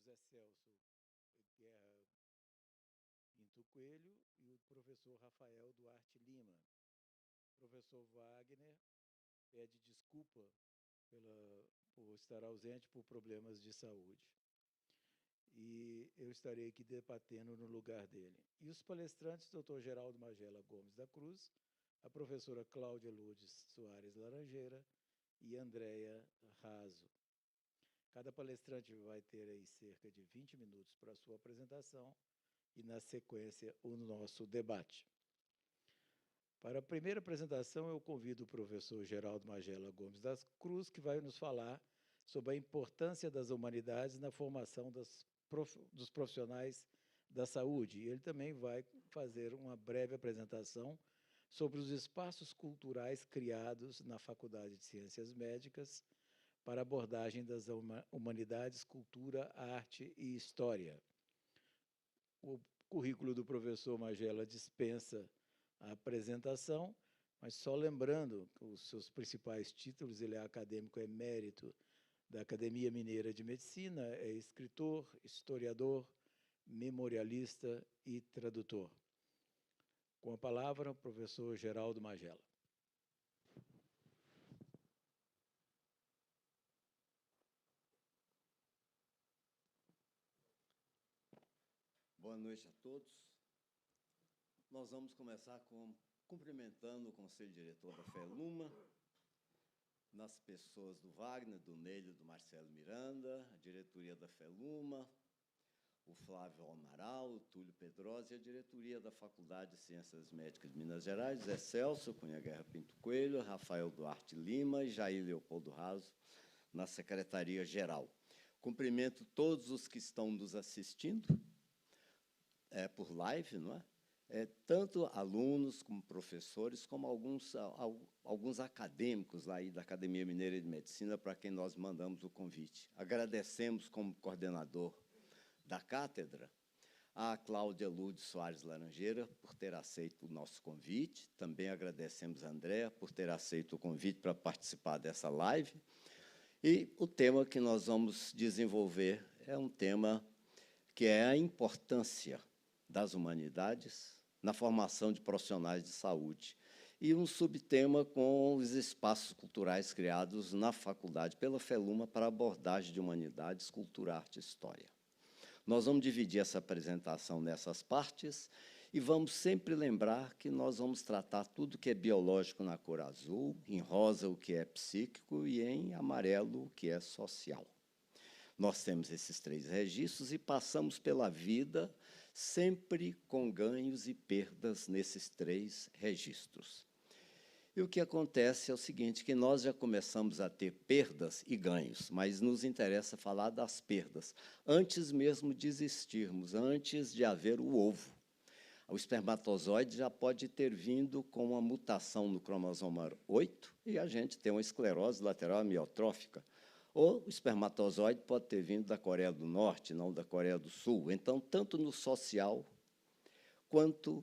José Celso Guerra Pinto Coelho e o professor Rafael Duarte Lima. O professor Wagner pede desculpa por estar ausente por problemas de saúde. E eu estarei aqui debatendo no lugar dele. E os palestrantes, Dr. Geraldo Magela Gomes da Cruz, a professora Cláudia Lourdes Soares Laranjeira e Andréia Raso. Cada palestrante vai ter aí cerca de 20 minutos para a sua apresentação e, na sequência, o nosso debate. Para a primeira apresentação, eu convido o professor Geraldo Magela Gomes da Cruz, que vai nos falar sobre a importância das humanidades na formação dos profissionais da saúde. E ele também vai fazer uma breve apresentação sobre os espaços culturais criados na Faculdade de Ciências Médicas para abordagem das humanidades, cultura, arte e história. O currículo do professor Magela dispensa a apresentação, mas só lembrando que os seus principais títulos: ele é acadêmico emérito da Academia Mineira de Medicina, é escritor, historiador, memorialista e tradutor. Com a palavra, o professor Geraldo Magela. Boa noite a todos. Nós vamos começar cumprimentando o Conselho Diretor da FELUMA, nas pessoas do Wagner, do Nélio, do Marcelo Miranda, a diretoria da FELUMA, o Flávio Amaral, o Túlio Pedrosa e a diretoria da Faculdade de Ciências Médicas de Minas Gerais, Zé Celso Cunha Guerra Pinto Coelho, Rafael Duarte Lima e Jair Leopoldo Raso, na Secretaria-Geral. Cumprimento todos os que estão nos assistindo por live, não é? Tanto alunos como professores, como alguns acadêmicos lá aí da Academia Mineira de Medicina, para quem nós mandamos o convite. Agradecemos, como coordenador da cátedra, a Cláudia Lourdes Soares Laranjeira por ter aceito o nosso convite. Também agradecemos a Andréa por ter aceito o convite para participar dessa live. E o tema que nós vamos desenvolver é um tema que é a importância das humanidades na formação de profissionais de saúde, e um subtema com os espaços culturais criados na faculdade pela FELUMA para abordagem de humanidades, cultura, arte e história. Nós vamos dividir essa apresentação nessas partes e vamos sempre lembrar que nós vamos tratar tudo que é biológico na cor azul, em rosa o que é psíquico e em amarelo o que é social. Nós temos esses três registros e passamos pela vida sempre com ganhos e perdas nesses três registros. E o que acontece é o seguinte, que nós já começamos a ter perdas e ganhos, mas nos interessa falar das perdas, antes mesmo de existirmos, antes de haver o ovo. O espermatozoide já pode ter vindo com uma mutação no cromossoma 8 e a gente tem uma esclerose lateral amiotrófica. Ou o espermatozoide pode ter vindo da Coreia do Norte, não da Coreia do Sul. Então, tanto no social, quanto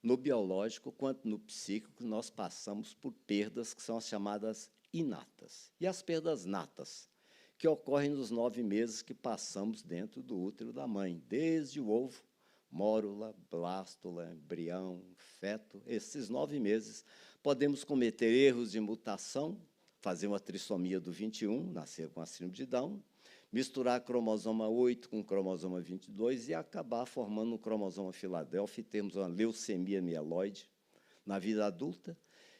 no biológico, quanto no psíquico, nós passamos por perdas que são as chamadas inatas. E as perdas natas, que ocorrem nos 9 meses que passamos dentro do útero da mãe, desde o ovo, mórula, blástula, embrião, feto. Esses 9 meses podemos cometer erros de mutação, fazer uma trissomia do 21, nascer com a síndrome de Down, misturar cromosoma 8 com cromosoma 22 e acabar formando um cromosoma Filadélfia e termos uma leucemia mieloide na vida adulta.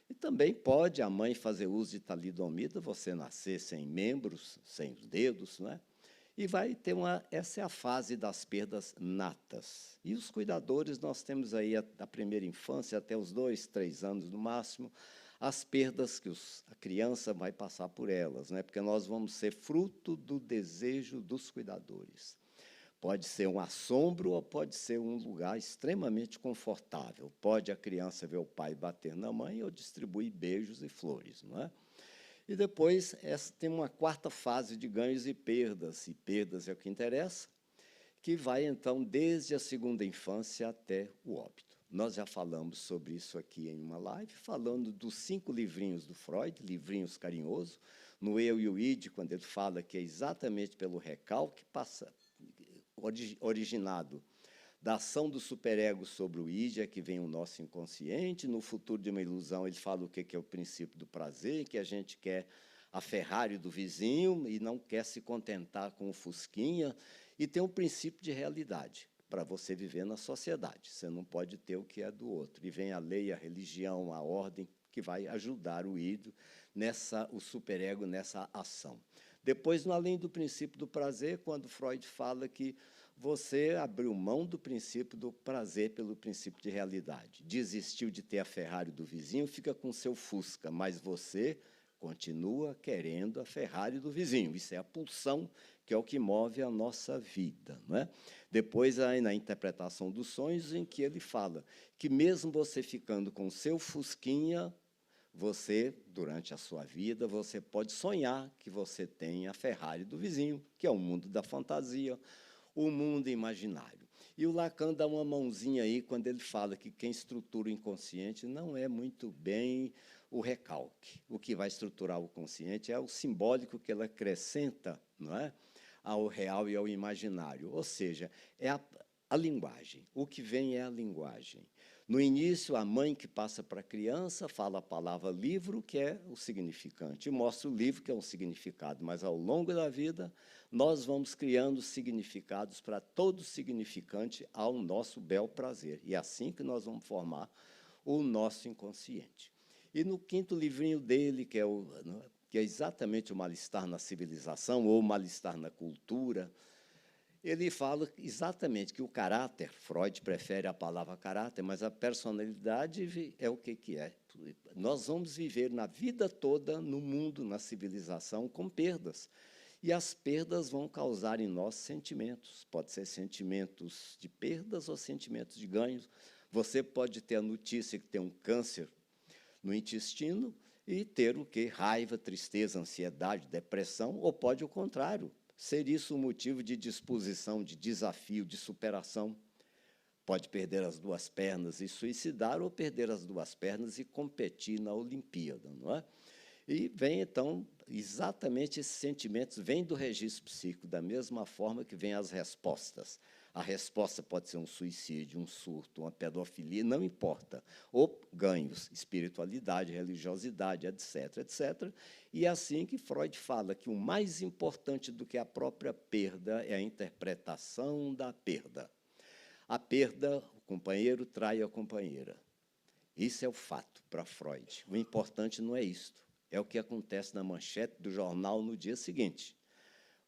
E também pode a mãe fazer uso de talidomida, você nascer sem membros, sem os dedos, não é? E vai ter essa é a fase das perdas natas. E os cuidadores, nós temos aí da primeira infância até os 2, 3 anos no máximo, as perdas que a criança vai passar por elas, né? Porque nós vamos ser fruto do desejo dos cuidadores. Pode ser um assombro ou pode ser um lugar extremamente confortável. Pode a criança ver o pai bater na mãe ou distribuir beijos e flores, não é? E depois tem uma quarta fase de ganhos e perdas é o que interessa, que vai, então, desde a segunda infância até o óbito. Nós já falamos sobre isso aqui em uma live, falando dos 5 livrinhos do Freud, livrinhos carinhosos. no eu e o id, quando ele fala que é exatamente pelo recalque originado da ação do superego sobre o id é que vem o nosso inconsciente. No futuro de uma ilusão, ele fala o que é o princípio do prazer, que a gente quer a Ferrari do vizinho e não quer se contentar com o Fusquinha, e tem um princípio de realidade para você viver na sociedade. Você não pode ter o que é do outro. E vem a lei, a religião, a ordem, que vai ajudar o id, o superego, nessa ação. Depois, no além do princípio do prazer, quando Freud fala que você abriu mão do princípio do prazer pelo princípio de realidade. Desistiu de ter a Ferrari do vizinho, fica com seu Fusca, mas você continua querendo a Ferrari do vizinho. Isso é a pulsão, que é o que move a nossa vida, não é? Depois, aí, na interpretação dos sonhos, em que ele fala que, mesmo você ficando com seu Fusquinha, você, durante a sua vida, você pode sonhar que você tem a Ferrari do vizinho, que é o mundo da fantasia, o mundo imaginário. E o Lacan dá uma mãozinha aí quando ele fala que quem estrutura o inconsciente não é muito bem o recalque. O que vai estruturar o consciente é o simbólico que ele acrescenta, não é, ao real e ao imaginário. Ou seja, é a linguagem. O que vem é a linguagem. No início, a mãe que passa para a criança fala a palavra livro, que é o significante, e mostra o livro, que é um significado, mas, ao longo da vida, nós vamos criando significados para todo significante ao nosso bel prazer. E é assim que nós vamos formar o nosso inconsciente. E no quinto livrinho dele, que é exatamente o mal-estar na civilização, ou o mal-estar na cultura, ele fala exatamente que o caráter, Freud prefere a palavra caráter, mas a personalidade é o que é. Nós vamos viver na vida toda, no mundo, na civilização, com perdas. E as perdas vão causar em nós sentimentos. Pode ser sentimentos de perdas ou sentimentos de ganhos. Você pode ter a notícia que tem um câncer no intestino e ter o quê? Raiva, tristeza, ansiedade, depressão, ou pode o contrário, ser isso um motivo de disposição, de desafio, de superação. Pode perder as duas pernas e suicidar, ou perder as duas pernas e competir na Olimpíada, não é? E vem, então, exatamente esses sentimentos, vêm do registro psíquico, da mesma forma que vêm as respostas. A resposta pode ser um suicídio, um surto, uma pedofilia, não importa. Ou ganhos, espiritualidade, religiosidade, etc., etc. E é assim que Freud fala que o mais importante do que a própria perda é a interpretação da perda. A perda, o companheiro trai a companheira. Isso é o fato para Freud. O importante não é isto. É o que acontece na manchete do jornal no dia seguinte.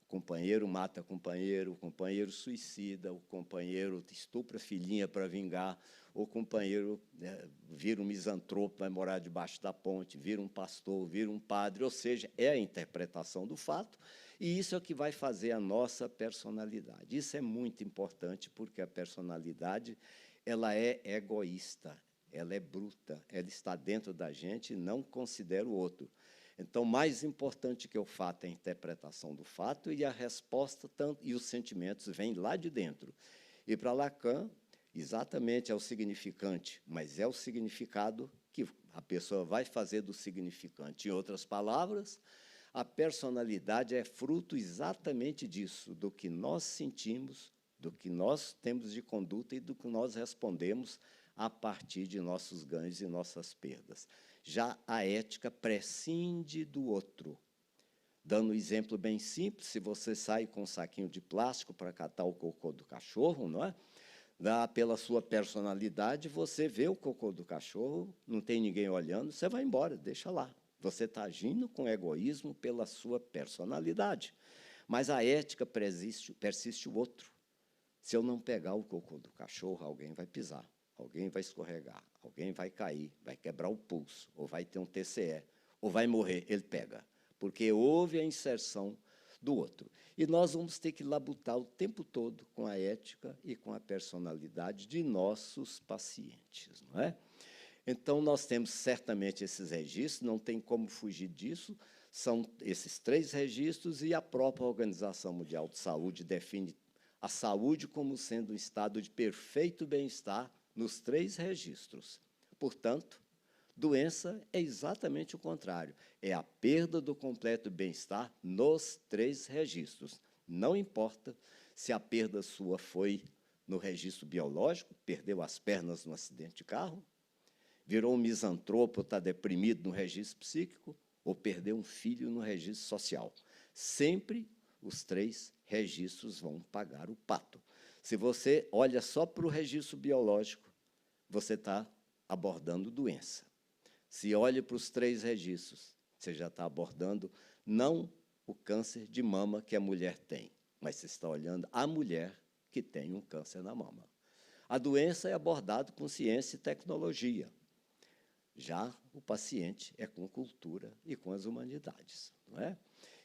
O companheiro mata o companheiro suicida, o companheiro estupra a filhinha para vingar, o companheiro vira um misantropo, vai morar debaixo da ponte, vira um pastor, vira um padre, ou seja, é a interpretação do fato, e isso é o que vai fazer a nossa personalidade. Isso é muito importante, porque a personalidade ela é egoísta, ela é bruta, ela está dentro da gente e não considera o outro. Então, mais importante que o fato é a interpretação do fato, e a resposta e os sentimentos vêm lá de dentro. E, para Lacan, exatamente é o significante, mas é o significado que a pessoa vai fazer do significante. Em outras palavras, a personalidade é fruto exatamente disso, do que nós sentimos, do que nós temos de conduta e do que nós respondemos a partir de nossos ganhos e nossas perdas. Já a ética prescinde do outro. Dando um exemplo bem simples, se você sai com um saquinho de plástico para catar o cocô do cachorro, não é? Pela sua personalidade, você vê o cocô do cachorro, não tem ninguém olhando, você vai embora, deixa lá. Você está agindo com egoísmo pela sua personalidade. Mas a ética persiste o outro. Se eu não pegar o cocô do cachorro, alguém vai pisar. Alguém vai escorregar, alguém vai cair, vai quebrar o pulso, ou vai ter um TCE, ou vai morrer, ele pega, porque houve a inserção do outro. E nós vamos ter que labutar o tempo todo com a ética e com a personalidade de nossos pacientes, não é? Então, nós temos certamente esses registros, não tem como fugir disso, são esses 3 registros, e a própria Organização Mundial de Saúde define a saúde como sendo um estado de perfeito bem-estar nos 3 registros. Portanto, Doença é exatamente o contrário. É a perda do completo bem-estar nos 3 registros. Não importa se a perda sua foi no registro biológico, perdeu as pernas no acidente de carro, virou um misantropo, está deprimido no registro psíquico, ou perdeu um filho no registro social. Sempre os 3 registros vão pagar o pato. Se você olha só para o registro biológico, você está abordando doença. Se olha para os 3 registros, você já está abordando não o câncer de mama que a mulher tem, mas você está olhando a mulher que tem um câncer na mama. A doença é abordada com ciência e tecnologia. Já o paciente é com cultura e com as humanidades, não é?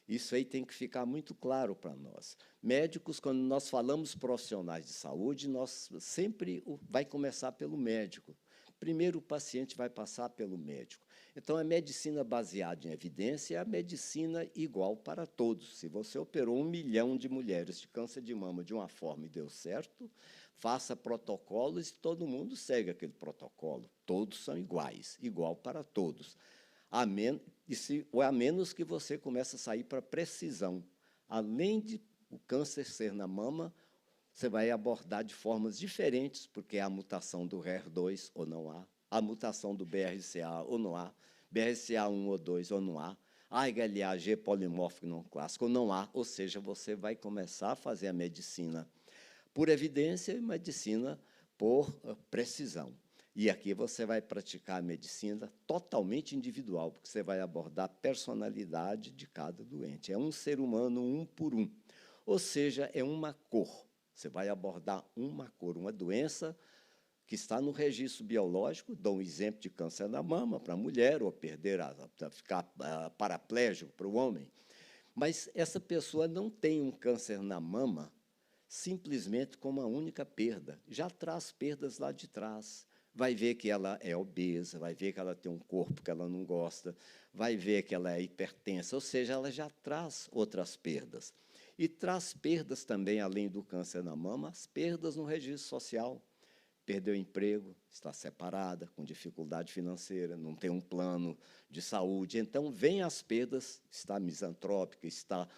Isso aí tem que ficar muito claro para nós. Médicos, quando nós falamos profissionais de saúde, nós sempre vai começar pelo médico. Primeiro, o paciente vai passar pelo médico. Então, a medicina baseada em evidência é a medicina igual para todos. Se você operou 1 milhão de mulheres de câncer de mama de uma forma e deu certo, faça protocolos e todo mundo segue aquele protocolo. Todos são iguais, igual para todos. A menos que você comece a sair para precisão. Além de o câncer ser na mama, você vai abordar de formas diferentes, porque há a mutação do HER2 ou não há, a mutação do BRCA ou não há, BRCA1 ou 2 ou não há, a HLA-G polimórfico não clássico ou não há, ou seja, você vai começar a fazer a medicina por evidência e medicina por precisão. E aqui você vai praticar a medicina totalmente individual, porque você vai abordar a personalidade de cada doente. É um ser humano, um por um. Ou seja, é uma cor. Você vai abordar uma cor, uma doença que está no registro biológico. Dou um exemplo de câncer na mama para a mulher, ou ficar paraplégico para o homem. Mas essa pessoa não tem um câncer na mama simplesmente com uma única perda. Já traz perdas lá de trás. Vai ver que ela é obesa, vai ver que ela tem um corpo que ela não gosta, vai ver que ela é hipertensa, ou seja, ela já traz outras perdas. E traz perdas também, além do câncer na mama, as perdas no registro social. Perdeu o emprego, está separada, com dificuldade financeira, não tem um plano de saúde. Então, vem as perdas, está misantrópica, está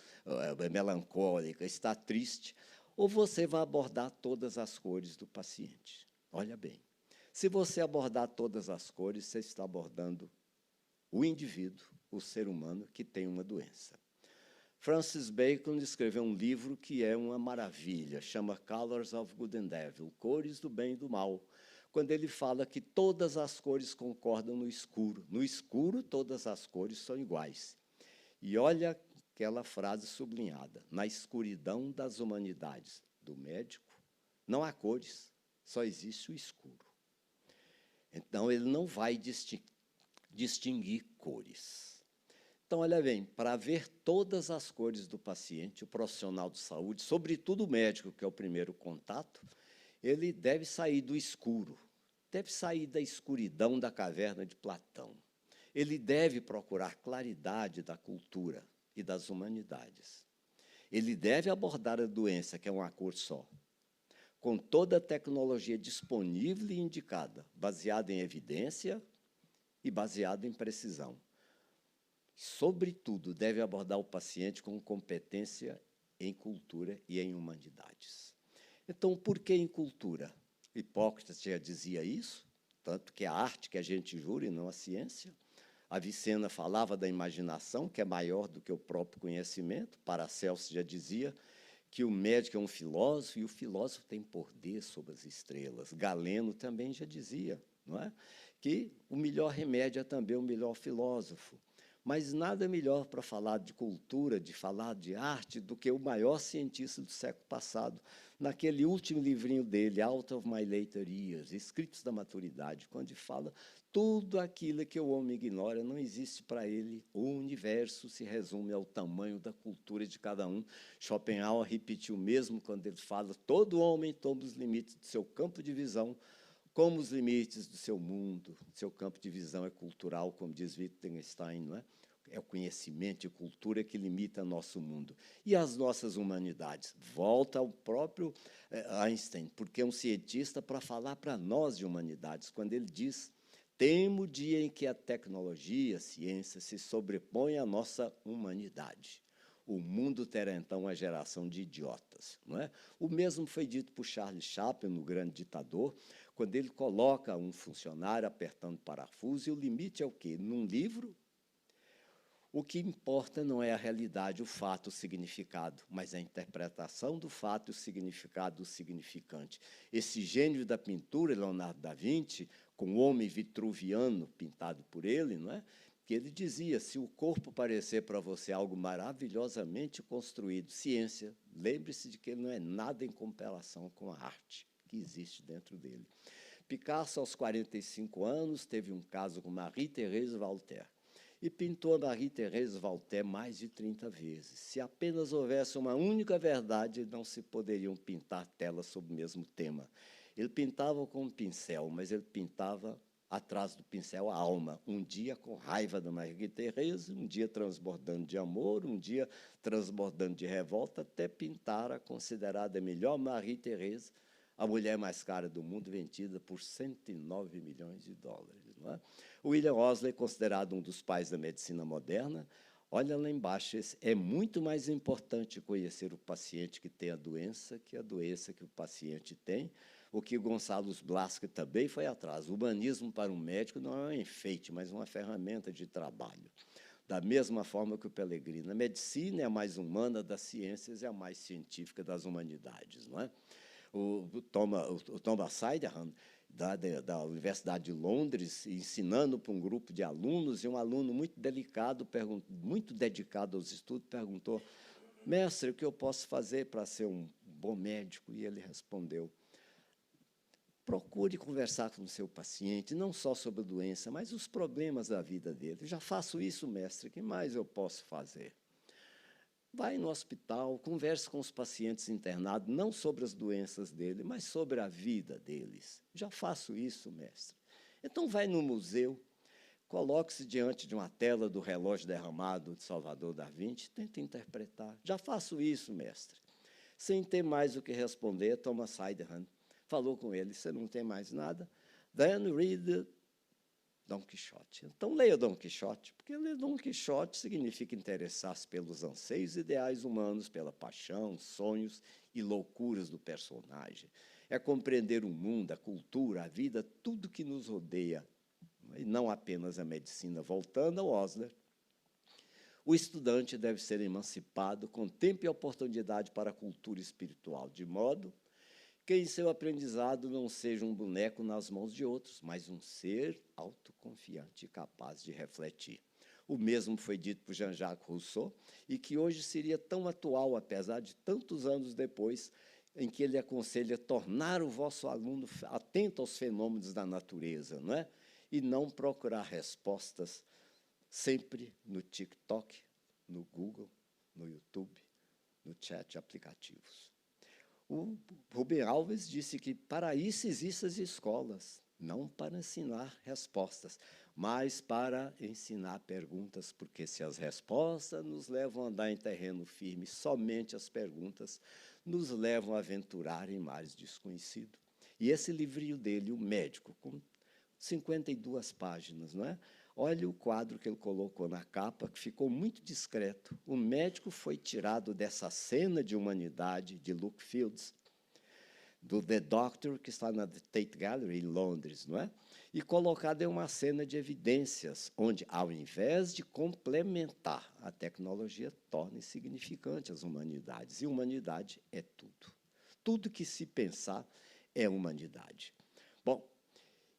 melancólica, está triste. Ou você vai abordar todas as cores do paciente. Olha bem, se você abordar todas as cores, você está abordando o indivíduo, o ser humano que tem uma doença. Francis Bacon escreveu um livro que é uma maravilha, chama Colors of Good and Evil, Cores do Bem e do Mal, quando ele fala que todas as cores concordam no escuro. No escuro, todas as cores são iguais. E olha aquela frase sublinhada, na escuridão das humanidades do médico, não há cores, só existe o escuro. Então, ele não vai distinguir cores. Então, olha bem, para ver todas as cores do paciente, o profissional de saúde, sobretudo o médico, que é o primeiro contato, ele deve sair do escuro, deve sair da escuridão da caverna de Platão. Ele deve procurar claridade da cultura e das humanidades. Ele deve abordar a doença, que é uma cor só, com toda a tecnologia disponível e indicada, baseada em evidência e baseada em precisão. Sobretudo, deve abordar o paciente com competência em cultura e em humanidades. Então, por que em cultura? Hipócrates já dizia isso, tanto que é a arte que a gente jura e não a ciência. Avicena falava da imaginação, que é maior do que o próprio conhecimento. Paracelso já dizia que o médico é um filósofo e o filósofo tem poder sobre as estrelas. Galeno também já dizia, não é? Que o melhor remédio é também o melhor filósofo. Mas nada melhor para falar de cultura, de falar de arte, do que o maior cientista do século passado, naquele último livrinho dele, Out of My Later Years, Escritos da Maturidade, quando ele fala tudo aquilo que o homem ignora, não existe para ele. O universo se resume ao tamanho da cultura de cada um. Schopenhauer repetiu mesmo quando ele fala: todo homem toma os limites do seu campo de visão, como os limites do seu mundo. Seu campo de visão é cultural, como diz Wittgenstein, não é? É o conhecimento e cultura que limita nosso mundo. E as nossas humanidades? Volta ao próprio Einstein, porque é um cientista para falar para nós de humanidades, quando ele diz: temo o dia em que a tecnologia, a ciência, se sobrepõe à nossa humanidade. O mundo terá, então, uma geração de idiotas. Não é? O mesmo foi dito por Charles Chaplin, no Grande Ditador, quando ele coloca um funcionário apertando parafuso, e o limite é o quê? Num livro, o que importa não é a realidade, o fato, o significado, mas a interpretação do fato e o significado do significante. Esse gênio da pintura, Leonardo da Vinci, com o homem vitruviano pintado por ele, não é? Que ele dizia, se o corpo parecer para você algo maravilhosamente construído, ciência, lembre-se de que ele não é nada em comparação com a arte que existe dentro dele. Picasso, aos 45 anos, teve um caso com Marie-Thérèse Walter, e pintou a Marie-Thérèse Walter mais de 30 vezes. Se apenas houvesse uma única verdade, não se poderiam pintar telas sobre o mesmo tema. Ele pintava com um pincel, mas ele pintava atrás do pincel a alma, um dia com raiva da Marie-Thérèse, um dia transbordando de amor, um dia transbordando de revolta, até pintar a considerada melhor Marie-Thérèse, a mulher mais cara do mundo, vendida por 109 milhões de dólares. Não é? William Owsley, considerado um dos pais da medicina moderna, olha lá embaixo, é muito mais importante conhecer o paciente que tem a doença que a doença que o paciente tem, o que Gonçalo Blasque também foi atrás. O humanismo para um médico não é um enfeite, mas uma ferramenta de trabalho. Da mesma forma que o Pellegrini. A medicina é a mais humana das ciências e a mais científica das humanidades. Não é? O Thomas Siderham, da Universidade de Londres, ensinando para um grupo de alunos, e um aluno muito delicado, muito dedicado aos estudos, perguntou, mestre, o que eu posso fazer para ser um bom médico? E ele respondeu, procure conversar com o seu paciente, não só sobre a doença, mas os problemas da vida dele. Eu já faço isso, mestre, o que mais eu posso fazer? Vai no hospital, converse com os pacientes internados, não sobre as doenças dele, mas sobre a vida deles. Já faço isso, mestre. Então, vai no museu, coloque-se diante de uma tela do relógio derramado de Salvador da Vinci, tente interpretar. Já faço isso, mestre. Sem ter mais o que responder, Thomas Siderham falou com ele, você não tem mais nada? Then read Dom Quixote. Então, leia Dom Quixote, porque ler Dom Quixote significa interessar-se pelos anseios ideais humanos, pela paixão, sonhos e loucuras do personagem. É compreender o mundo, a cultura, a vida, tudo que nos rodeia, e não apenas a medicina. Voltando ao Osler, o estudante deve ser emancipado com tempo e oportunidade para a cultura espiritual, de modo que em seu aprendizado não seja um boneco nas mãos de outros, mas um ser autoconfiante e capaz de refletir. O mesmo foi dito por Jean-Jacques Rousseau, e que hoje seria tão atual, apesar de tantos anos depois, em que ele aconselha tornar o vosso aluno atento aos fenômenos da natureza, não é? E não procurar respostas sempre no TikTok, no Google, no YouTube, no chat de aplicativos. O Rubem Alves disse que para isso existem as escolas, não para ensinar respostas, mas para ensinar perguntas, porque se as respostas nos levam a andar em terreno firme, somente as perguntas nos levam a aventurar em mares desconhecidos. E esse livrinho dele, O Médico, com 52 páginas, não é? Olha o quadro que ele colocou na capa, que ficou muito discreto. O médico foi tirado dessa cena de humanidade de Luke Fields, do The Doctor, que está na Tate Gallery, em Londres, não é? E colocado em uma cena de evidências, onde, ao invés de complementar, a tecnologia torna insignificante as humanidades. E humanidade é tudo. Tudo que se pensar é humanidade. Bom,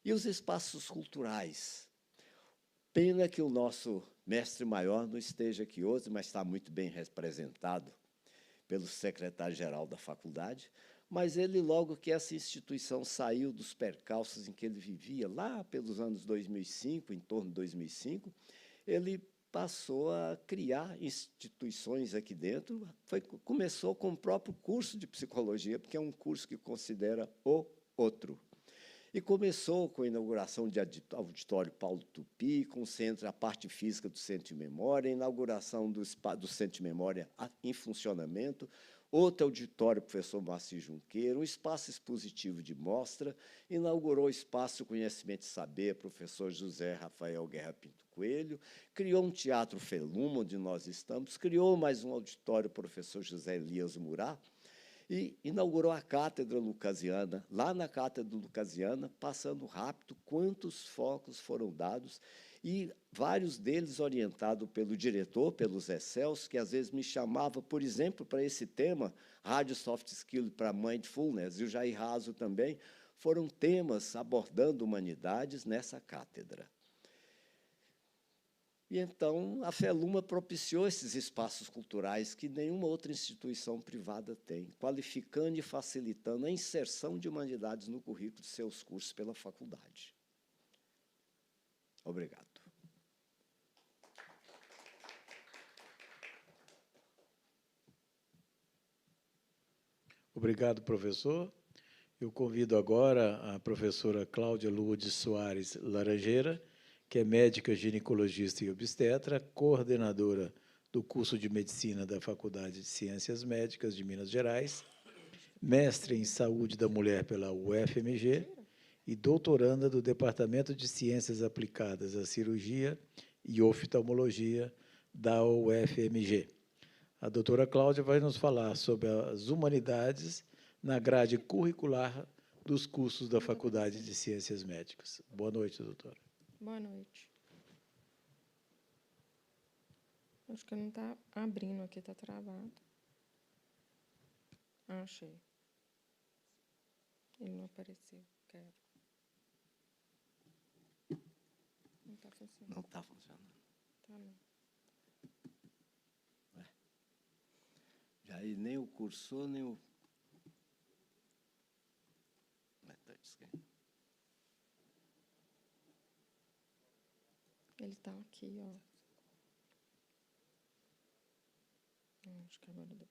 e os espaços culturais? Pena que o nosso mestre maior não esteja aqui hoje, mas está muito bem representado pelo secretário-geral da faculdade, mas ele, logo que essa instituição saiu dos percalços em que ele vivia, lá pelos anos 2005, em torno de 2005, ele passou a criar instituições aqui dentro, começou com o próprio curso de psicologia, porque é um curso que considera o outro. E começou com a inauguração de auditório Paulo Tupi, com a parte física do Centro de Memória, a inauguração do Centro de Memória em funcionamento, outro auditório professor Moacir Junqueira, um espaço expositivo de mostra, inaugurou o espaço Conhecimento e Saber, professor José Rafael Guerra Pinto Coelho, criou um teatro Feluma, onde nós estamos, criou mais um auditório professor José Elias Murat, e inaugurou a Cátedra Lucasiana. Lá na Cátedra Lucasiana, passando rápido, quantos focos foram dados, e vários deles orientados pelo diretor, pelo Zé Celso, que às vezes me chamava, por exemplo, para esse tema, Rádio Soft Skill para Mindfulness, e o Jair Raso também, foram temas abordando humanidades nessa cátedra. E, então, a Feluma propiciou esses espaços culturais que nenhuma outra instituição privada tem, qualificando e facilitando a inserção de humanidades no currículo de seus cursos pela faculdade. Obrigado. Obrigado, professor. Eu convido agora a professora Cláudia Lourdes Soares Laranjeira, que é médica ginecologista e obstetra, coordenadora do curso de Medicina da Faculdade de Ciências Médicas de Minas Gerais, mestre em Saúde da Mulher pela UFMG e doutoranda do Departamento de Ciências Aplicadas à Cirurgia e Oftalmologia da UFMG. A doutora Cláudia vai nos falar sobre as humanidades na grade curricular dos cursos da Faculdade de Ciências Médicas. Boa noite, doutora. Boa noite. Acho que não está abrindo aqui, está travado. Ah, achei. Ele não apareceu. Quero. Não está funcionando. Não está funcionando. Tá, não. Já aí nem o cursor, nem o... Ele está aqui, ó. Acho que agora deu.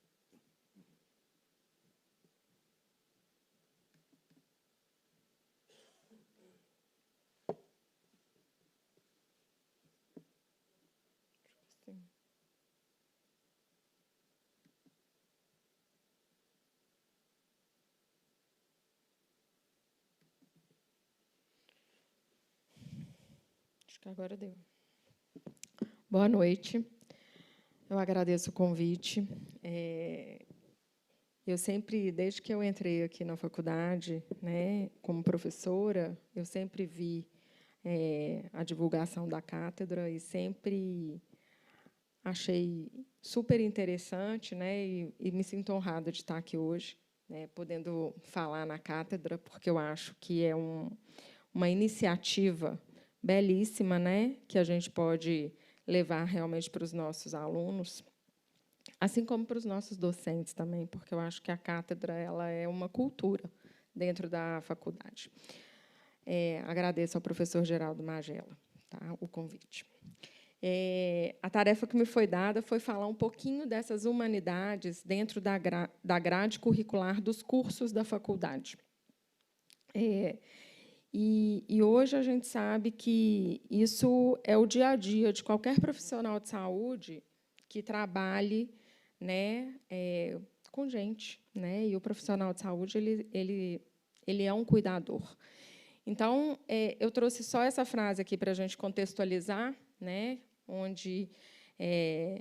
Sim. Acho que agora deu. Boa noite. Eu agradeço o convite. Eu sempre, desde que eu entrei aqui na faculdade, né, como professora, eu sempre vi a divulgação da cátedra e sempre achei super interessante, né, e me sinto honrada de estar aqui hoje, né, podendo falar na cátedra, porque eu acho que é uma iniciativa belíssima, né, que a gente pode levar realmente para os nossos alunos, assim como para os nossos docentes também, porque eu acho que a cátedra ela é uma cultura dentro da faculdade. Agradeço ao professor Geraldo Magela, tá, o convite. A tarefa que me foi dada foi falar um pouquinho dessas humanidades dentro da grade curricular dos cursos da faculdade. E hoje a gente sabe que isso é o dia a dia de qualquer profissional de saúde que trabalhe, né, com gente, né? E o profissional de saúde ele é um cuidador. Então, eu trouxe só essa frase aqui para a gente contextualizar, né? Onde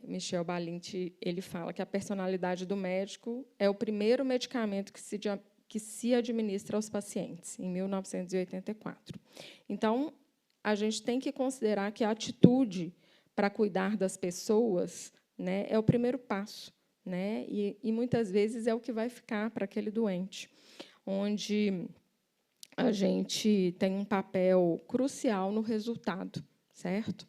Michel Balint ele fala que a personalidade do médico é o primeiro medicamento que se administra aos pacientes, em 1984. Então, a gente tem que considerar que a atitude para cuidar das pessoas, né, é o primeiro passo, né, e muitas vezes é o que vai ficar para aquele doente, onde a gente tem um papel crucial no resultado, certo?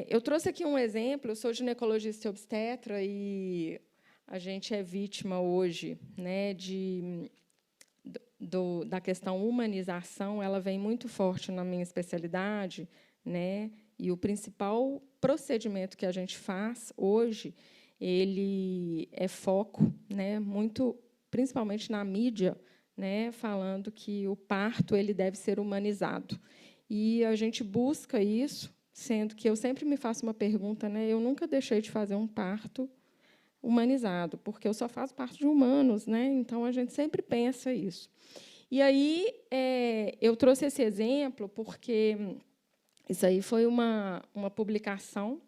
Eu trouxe aqui um exemplo, eu sou ginecologista e obstetra, e a gente é vítima hoje, né, da questão humanização, ela vem muito forte na minha especialidade, né, e o principal procedimento que a gente faz hoje, ele é foco, né, muito, principalmente na mídia, né, falando que o parto ele deve ser humanizado. E a gente busca isso, sendo que eu sempre me faço uma pergunta, né, eu nunca deixei de fazer um parto humanizado, porque eu só faço parte de humanos, né? Então a gente sempre pensa isso. E aí eu trouxe esse exemplo porque isso aí foi uma publicação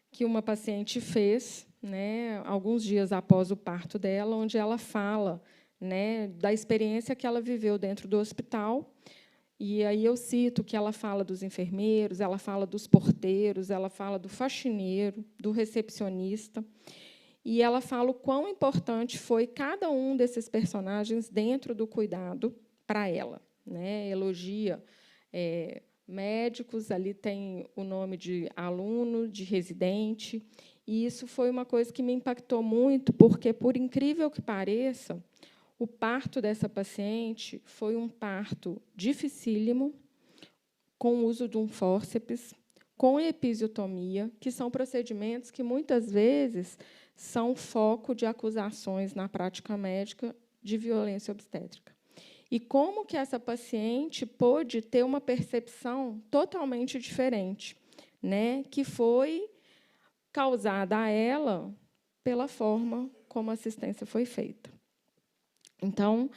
que uma paciente fez, né, alguns dias após o parto dela, onde ela fala, né, da experiência que ela viveu dentro do hospital. E aí eu cito que ela fala dos enfermeiros, ela fala dos porteiros, ela fala do faxineiro, do recepcionista, e ela fala o quão importante foi cada um desses personagens dentro do cuidado para ela, né? Elogia médicos, ali tem o nome de aluno, de residente, e isso foi uma coisa que me impactou muito, porque, por incrível que pareça, o parto dessa paciente foi um parto dificílimo, com o uso de um fórceps, com episiotomia, que são procedimentos que, muitas vezes, são foco de acusações na prática médica de violência obstétrica. E como que essa paciente pôde ter uma percepção totalmente diferente, né, que foi causada a ela pela forma como a assistência foi feita. Então,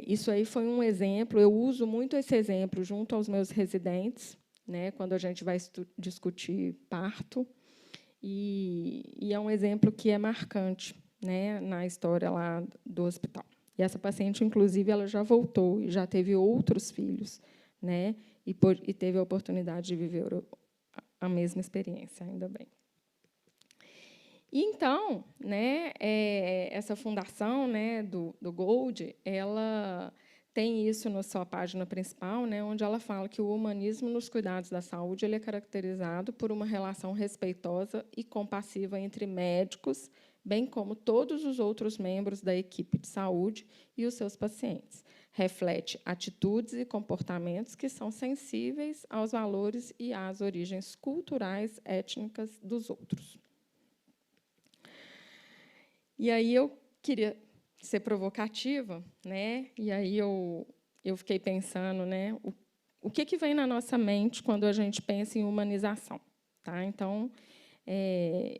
isso aí foi um exemplo. Eu uso muito esse exemplo junto aos meus residentes, né, quando a gente vai discutir parto, e é um exemplo que é marcante, né, na história lá do hospital. E essa paciente, inclusive, ela já voltou e já teve outros filhos, né, e teve a oportunidade de viver a mesma experiência, ainda bem. E, então, né, essa fundação, né, do Gold, ela tem isso na sua página principal, né, onde ela fala que o humanismo nos cuidados da saúde ele é caracterizado por uma relação respeitosa e compassiva entre médicos, bem como todos os outros membros da equipe de saúde e os seus pacientes. Reflete atitudes e comportamentos que são sensíveis aos valores e às origens culturais, étnicas dos outros. E aí eu queria ser provocativa, né? E aí eu fiquei pensando, né, o que vem na nossa mente quando a gente pensa em humanização, tá? Então,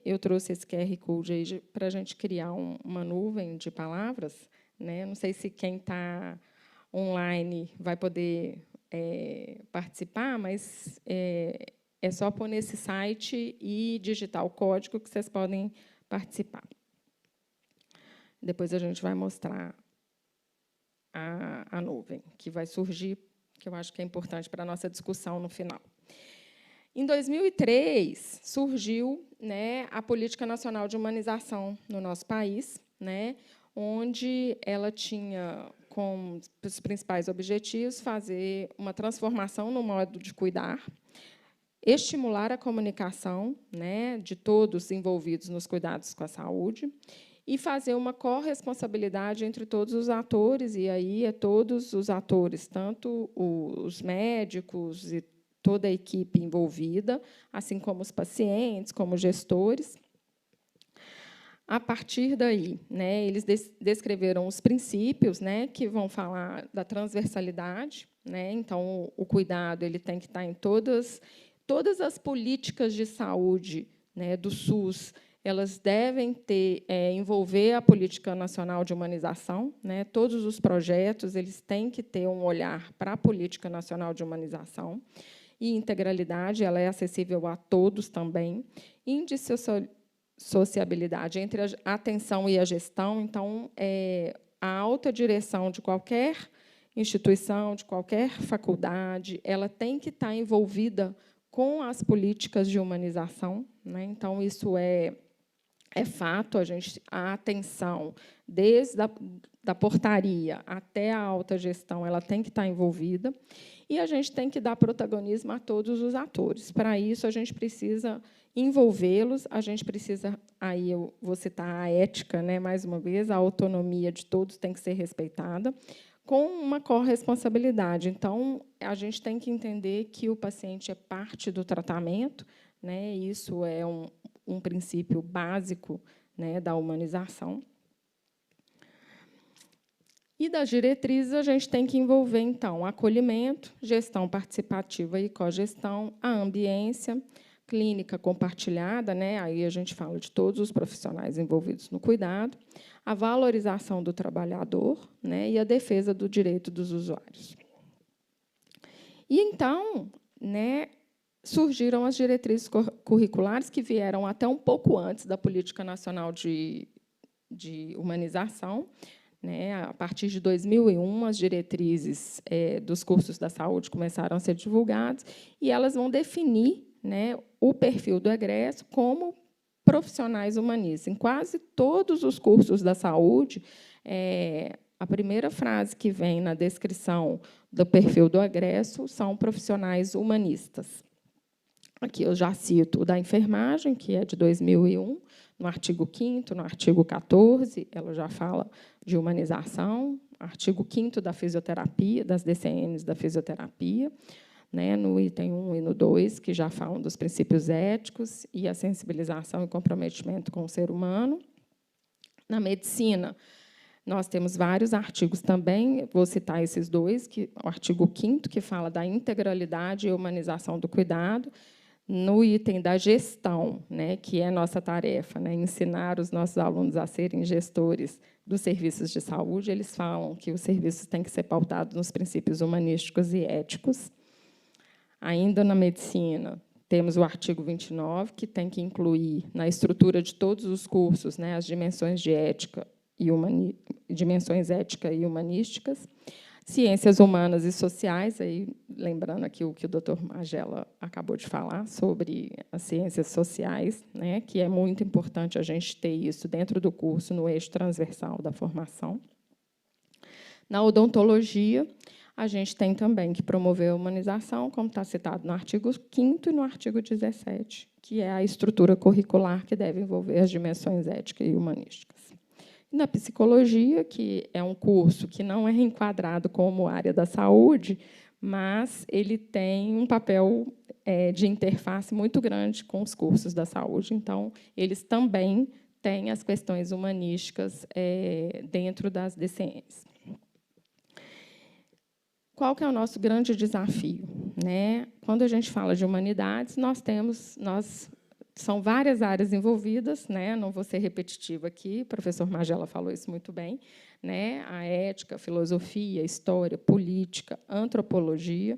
eu trouxe esse QR Code aí para a gente criar uma nuvem de palavras, né? Não sei se quem está online vai poder participar, mas é só pôr nesse site e digitar o código que vocês podem participar. Depois a gente vai mostrar a nuvem que vai surgir, que eu acho que é importante para a nossa discussão no final. Em 2003, surgiu, né, a Política Nacional de Humanização no nosso país, né, onde ela tinha como os principais objetivos fazer uma transformação no modo de cuidar, estimular a comunicação, né, de todos envolvidos nos cuidados com a saúde, e fazer uma corresponsabilidade entre todos os atores, e aí todos os atores, tanto os médicos e toda a equipe envolvida, assim como os pacientes, como os gestores. A partir daí, né, eles descreveram os princípios, né, que vão falar da transversalidade, né, então o cuidado ele tem que estar em todas as políticas de saúde, né, do SUS. Elas devem envolver a Política Nacional de Humanização, né? Todos os projetos eles têm que ter um olhar para a Política Nacional de Humanização. E integralidade ela é acessível a todos também. Indissociabilidade entre a atenção e a gestão. Então, a alta direção de qualquer instituição, de qualquer faculdade, ela tem que estar envolvida com as políticas de humanização, né? Então, isso é fato, a atenção, desde da portaria até a alta gestão, ela tem que estar envolvida, e a gente tem que dar protagonismo a todos os atores. Para isso, a gente precisa envolvê-los, a gente precisa, aí eu vou citar a ética, né, mais uma vez, a autonomia de todos tem que ser respeitada, com uma corresponsabilidade. Então, a gente tem que entender que o paciente é parte do tratamento, né, isso é um princípio básico, né, da humanização. E das diretrizes, a gente tem que envolver, então, acolhimento, gestão participativa e cogestão, a ambiência, clínica compartilhada, né? Aí a gente fala de todos os profissionais envolvidos no cuidado, a valorização do trabalhador, né? E a defesa do direito dos usuários. E, então, né, surgiram as diretrizes curriculares, que vieram até um pouco antes da Política Nacional de Humanização, né? A partir de 2001, as diretrizes dos cursos da saúde começaram a ser divulgadas, e elas vão definir, né, o perfil do egresso como profissionais humanistas. Em quase todos os cursos da saúde, a primeira frase que vem na descrição do perfil do egresso são profissionais humanistas. Aqui eu já cito o da enfermagem, que é de 2001, no artigo 5º, no artigo 14, ela já fala de humanização, artigo 5º da fisioterapia, das DCNs da fisioterapia, né, no item 1 e no 2, que já falam dos princípios éticos e a sensibilização e comprometimento com o ser humano. Na medicina, nós temos vários artigos também, vou citar esses dois, o artigo 5º, que fala da integralidade e humanização do cuidado, no item da gestão, né, que é nossa tarefa, né, ensinar os nossos alunos a serem gestores dos serviços de saúde, eles falam que os serviços têm que ser pautados nos princípios humanísticos e éticos. Ainda na medicina, temos o artigo 29, que tem que incluir, na estrutura de todos os cursos, né, as dimensões de ética dimensões ética e humanísticas. Ciências humanas e sociais, aí, lembrando aqui o que o doutor Magela acabou de falar sobre as ciências sociais, né, que é muito importante a gente ter isso dentro do curso, no eixo transversal da formação. Na odontologia, a gente tem também que promover a humanização, como está citado no artigo 5º e no artigo 17, que é a estrutura curricular que deve envolver as dimensões éticas e humanísticas. Na psicologia, que é um curso que não é enquadrado como área da saúde, mas ele tem um papel de interface muito grande com os cursos da saúde. Então, eles também têm as questões humanísticas dentro das DCNs. Qual que é o nosso grande desafio, né? Quando a gente fala de humanidades, são várias áreas envolvidas, né? Não vou ser repetitiva aqui, o professor Magela falou isso muito bem, né? A ética, a filosofia, a história, política, antropologia,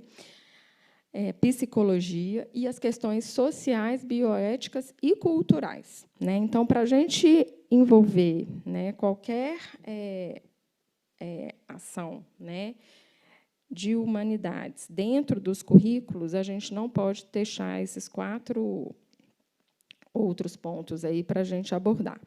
psicologia e as questões sociais, bioéticas e culturais, né? Então, para a gente envolver, né, qualquer ação, né, de humanidades dentro dos currículos, a gente não pode deixar esses 4 outros pontos aí para a gente abordar.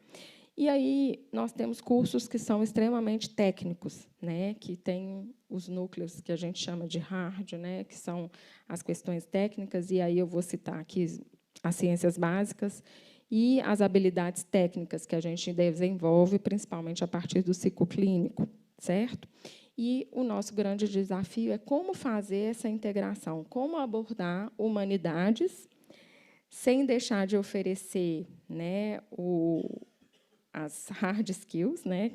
E aí nós temos cursos que são extremamente técnicos, né, que têm os núcleos que a gente chama de hard, né, que são as questões técnicas, e aí eu vou citar aqui as ciências básicas e as habilidades técnicas que a gente desenvolve, principalmente a partir do ciclo clínico, certo? E o nosso grande desafio é como fazer essa integração, como abordar humanidades sem deixar de oferecer, né, as hard skills, né,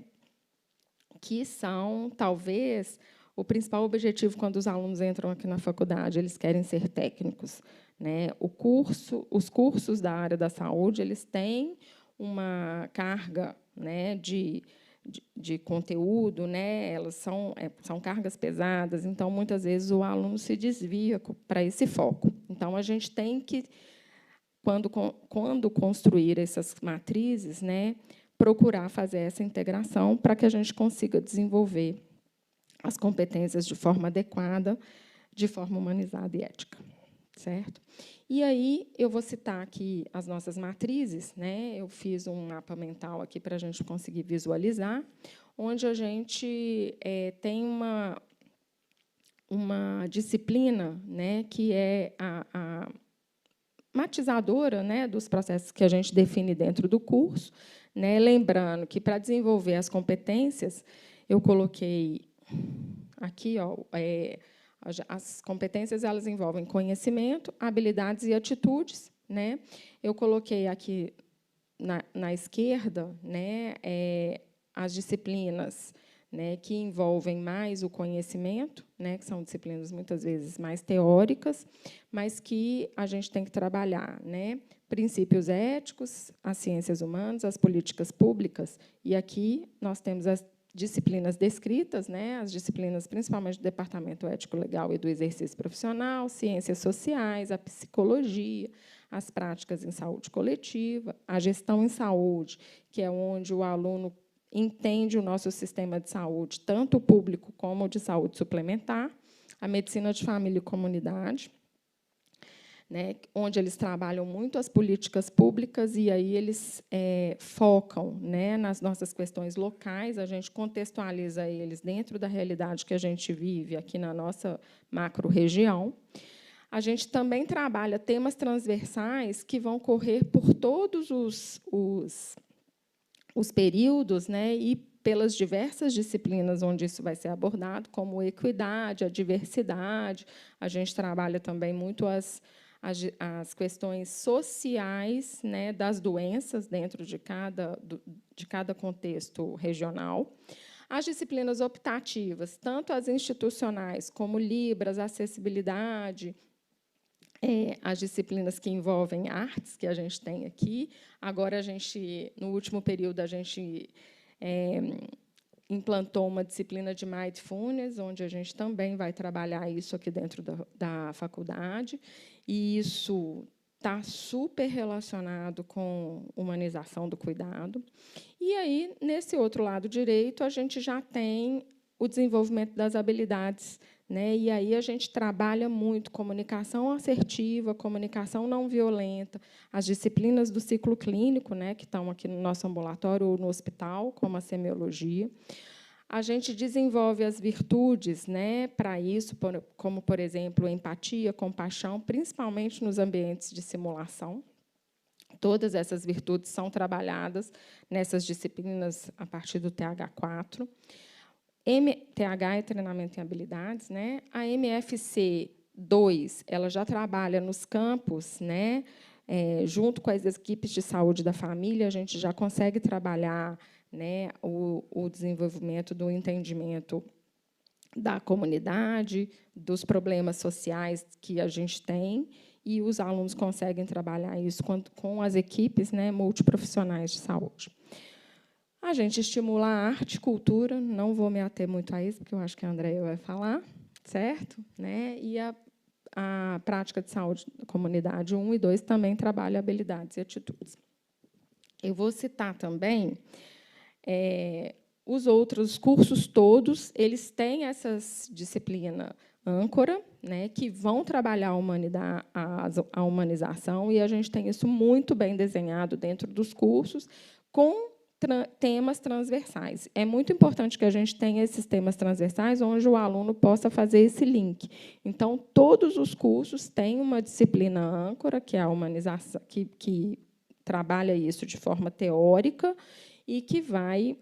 que são, talvez, o principal objetivo quando os alunos entram aqui na faculdade, eles querem ser técnicos, né? Os cursos da área da saúde, eles têm uma carga, né, de conteúdo, né? Elas são cargas pesadas, então, muitas vezes, o aluno se desvia para esse foco. Então, a gente tem que, quando construir essas matrizes, né, procurar fazer essa integração para que a gente consiga desenvolver as competências de forma adequada, de forma humanizada e ética, certo? E aí eu vou citar aqui as nossas matrizes, né? Eu fiz um mapa mental aqui para a gente conseguir visualizar, onde a gente tem uma disciplina, né, que é a matizadora, né, dos processos que a gente define dentro do curso, né, lembrando que, para desenvolver as competências, eu coloquei aqui, as competências elas envolvem conhecimento, habilidades e atitudes, né? Eu coloquei aqui na esquerda, né, as disciplinas né, que envolvem mais o conhecimento, né, que são disciplinas muitas vezes mais teóricas, mas que a gente tem que trabalhar, né, princípios éticos, as ciências humanas, as políticas públicas, e aqui nós temos as disciplinas descritas, né, as disciplinas principalmente do Departamento Ético Legal e do Exercício Profissional, ciências sociais, a psicologia, as práticas em saúde coletiva, a gestão em saúde, que é onde o aluno entende o nosso sistema de saúde, tanto o público como o de saúde suplementar, a medicina de família e comunidade, né, onde eles trabalham muito as políticas públicas e aí eles focam, né, nas nossas questões locais, a gente contextualiza eles dentro da realidade que a gente vive aqui na nossa macro-região. A gente também trabalha temas transversais que vão correr por todos os períodos, né, e pelas diversas disciplinas onde isso vai ser abordado, como equidade, a diversidade. A gente trabalha também muito as questões sociais, né, das doenças dentro de cada contexto regional. As disciplinas optativas, tanto as institucionais como Libras, acessibilidade, as disciplinas que envolvem artes, que a gente tem aqui. Agora, no último período, a gente implantou uma disciplina de Mindfulness, onde a gente também vai trabalhar isso aqui dentro da faculdade, e isso está super relacionado com humanização do cuidado. E aí, nesse outro lado direito, a gente já tem o desenvolvimento das habilidades, né? E aí a gente trabalha muito comunicação assertiva, comunicação não violenta, as disciplinas do ciclo clínico, né, que estão aqui no nosso ambulatório ou no hospital, como a semiologia. A gente desenvolve as virtudes, né, para isso, como, por exemplo, empatia, compaixão, principalmente nos ambientes de simulação. Todas essas virtudes são trabalhadas nessas disciplinas a partir do TH4. TH é treinamento em habilidades, né? A MFC 2, ela já trabalha nos campos, né? Junto com as equipes de saúde da família, a gente já consegue trabalhar, né, o desenvolvimento do entendimento da comunidade, dos problemas sociais que a gente tem, e os alunos conseguem trabalhar isso com as equipes, né, multiprofissionais de saúde. A gente estimula a arte e cultura, não vou me ater muito a isso, porque eu acho que a Andréia vai falar, certo? Né? E a prática de saúde da comunidade 1 e 2 também trabalha habilidades e atitudes. Eu vou citar também os outros cursos todos, eles têm essas disciplinas âncora, né, que vão trabalhar a humanização, e a gente tem isso muito bem desenhado dentro dos cursos, com temas transversais. É muito importante que a gente tenha esses temas transversais onde o aluno possa fazer esse link. Então, todos os cursos têm uma disciplina âncora, que é a humanização, que trabalha isso de forma teórica e que vai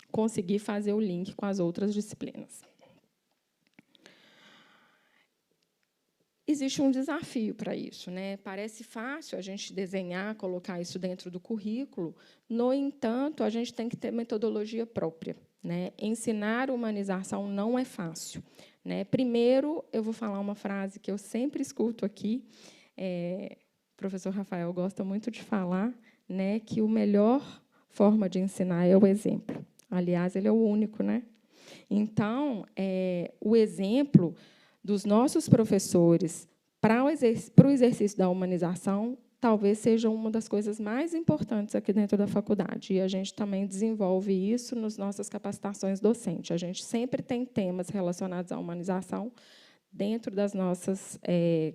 conseguir fazer o link com as outras disciplinas. Existe um desafio para isso, né? Parece fácil a gente desenhar, colocar isso dentro do currículo. No entanto, a gente tem que ter metodologia própria, né? Ensinar humanização não é fácil, né? Primeiro, eu vou falar uma frase que eu sempre escuto aqui. O professor Rafael gosta muito de falar, né, que a melhor forma de ensinar é o exemplo. Aliás, ele é o único, né? Então, o exemplo dos nossos professores para o exercício da humanização talvez seja uma das coisas mais importantes aqui dentro da faculdade. E a gente também desenvolve isso nas nossas capacitações docentes. A gente sempre tem temas relacionados à humanização dentro das nossas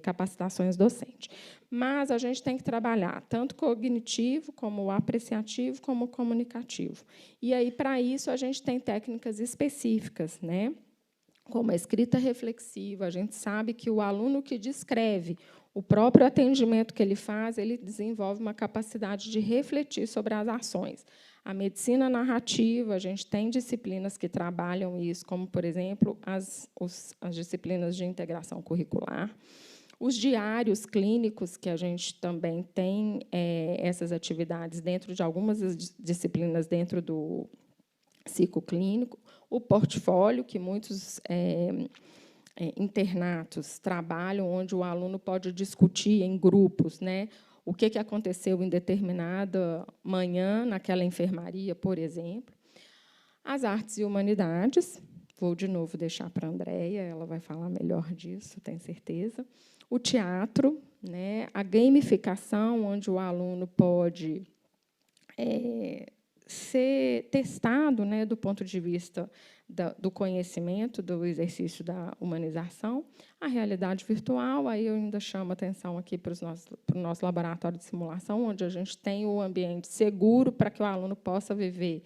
capacitações docentes. Mas a gente tem que trabalhar tanto cognitivo, como apreciativo, como comunicativo. E aí, para isso, a gente tem técnicas específicas, né? Como a escrita reflexiva. A gente sabe que o aluno que descreve o próprio atendimento que ele faz, ele desenvolve uma capacidade de refletir sobre as ações. A medicina narrativa, a gente tem disciplinas que trabalham isso, como, por exemplo, as disciplinas de integração curricular. Os diários clínicos, que a gente também tem essas atividades dentro de algumas disciplinas dentro do psicoclínico, o portfólio, que muitos internatos trabalham, onde o aluno pode discutir em grupos, né, o que aconteceu em determinada manhã naquela enfermaria, por exemplo. As artes e humanidades, vou de novo deixar para a Andréia, ela vai falar melhor disso, tenho certeza. O teatro, né, a gamificação, onde o aluno pode ser testado, né, do ponto de vista do conhecimento, do exercício da humanização, a realidade virtual. Aí eu ainda chamo a atenção aqui para o nosso laboratório de simulação, onde a gente tem o ambiente seguro para que o aluno possa viver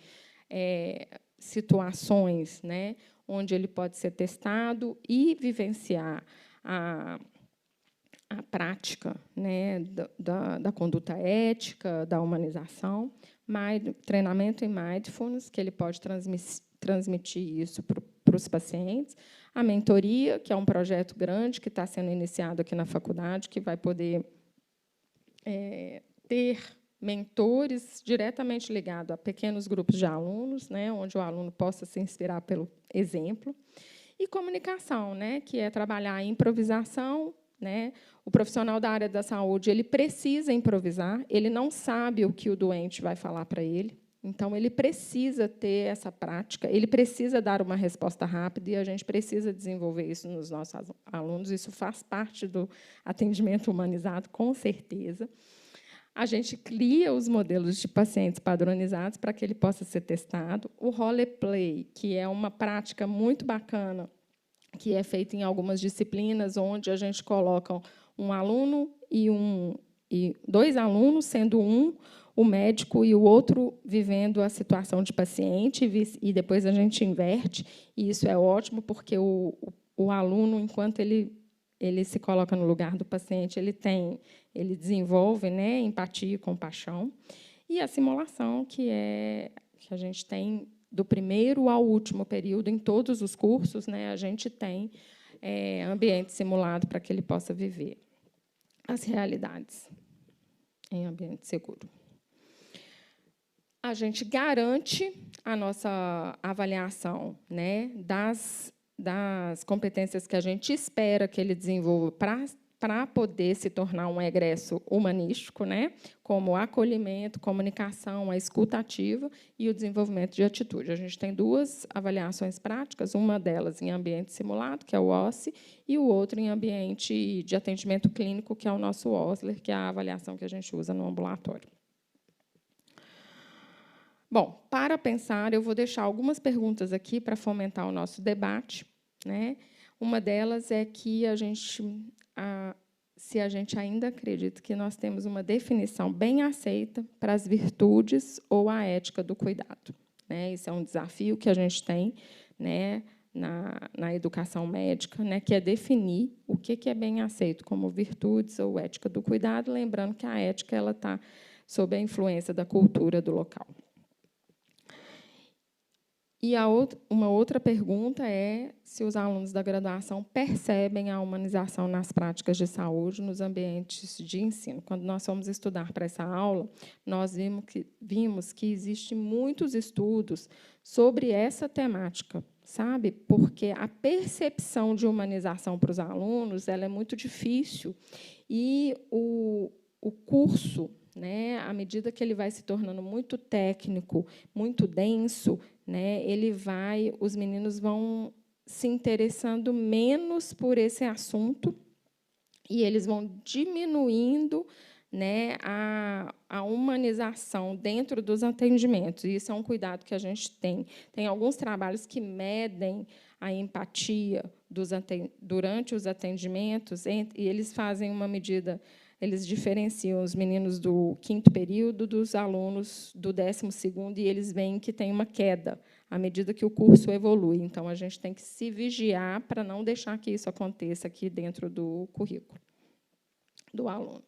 situações, né, onde ele pode ser testado e vivenciar a prática, né, da conduta ética, da humanização, treinamento em mindfulness, que ele pode transmitir isso para os pacientes, a mentoria, que é um projeto grande que está sendo iniciado aqui na faculdade, que vai poder ter mentores diretamente ligados a pequenos grupos de alunos, né, onde o aluno possa se inspirar pelo exemplo, e comunicação, né, que é trabalhar a improvisação, né. O profissional da área da saúde ele precisa improvisar, ele não sabe o que o doente vai falar para ele, então ele precisa ter essa prática, ele precisa dar uma resposta rápida e a gente precisa desenvolver isso nos nossos alunos. Isso faz parte do atendimento humanizado, com certeza. A gente cria os modelos de pacientes padronizados para que ele possa ser testado. O roleplay, que é uma prática muito bacana, que é feita em algumas disciplinas, onde a gente coloca um aluno e dois alunos, sendo um o médico e o outro vivendo a situação de paciente, e depois a gente inverte. E isso é ótimo, porque o aluno, enquanto ele se coloca no lugar do paciente, ele desenvolve, né, empatia e compaixão. E a simulação, que a gente tem do primeiro ao último período, em todos os cursos, né, a gente tem ambiente simulado para que ele possa viver as realidades em ambiente seguro. A gente garante a nossa avaliação, né, das competências que a gente espera que ele desenvolva para poder se tornar um egresso humanístico, né, como o acolhimento, comunicação, a escuta ativa e o desenvolvimento de atitude. A gente tem duas avaliações práticas, uma delas em ambiente simulado, que é o OSSE, e o outro em ambiente de atendimento clínico, que é o nosso OSLER, que é a avaliação que a gente usa no ambulatório. Bom, para pensar, eu vou deixar algumas perguntas aqui para fomentar o nosso debate, né? Uma delas é que se a gente ainda acredita que nós temos uma definição bem aceita para as virtudes ou a ética do cuidado, né? Isso é um desafio que a gente tem, né, na educação médica, né, que é definir o que é bem aceito como virtudes ou ética do cuidado, lembrando que a ética ela está sob a influência da cultura do local. E uma outra pergunta é se os alunos da graduação percebem a humanização nas práticas de saúde nos ambientes de ensino. Quando nós fomos estudar para essa aula, nós vimos que existem muitos estudos sobre essa temática, sabe? Porque a percepção de humanização para os alunos ela é muito difícil e o curso, né, à medida que ele vai se tornando muito técnico, muito denso, né, os meninos vão se interessando menos por esse assunto e eles vão diminuindo, né, a humanização dentro dos atendimentos. E isso é um cuidado que a gente tem. Tem alguns trabalhos que medem a empatia durante os atendimentos e eles fazem uma medida. Eles diferenciam os meninos do 5º período dos alunos do 12º, e eles veem que tem uma queda à medida que o curso evolui. Então, a gente tem que se vigiar para não deixar que isso aconteça aqui dentro do currículo do aluno.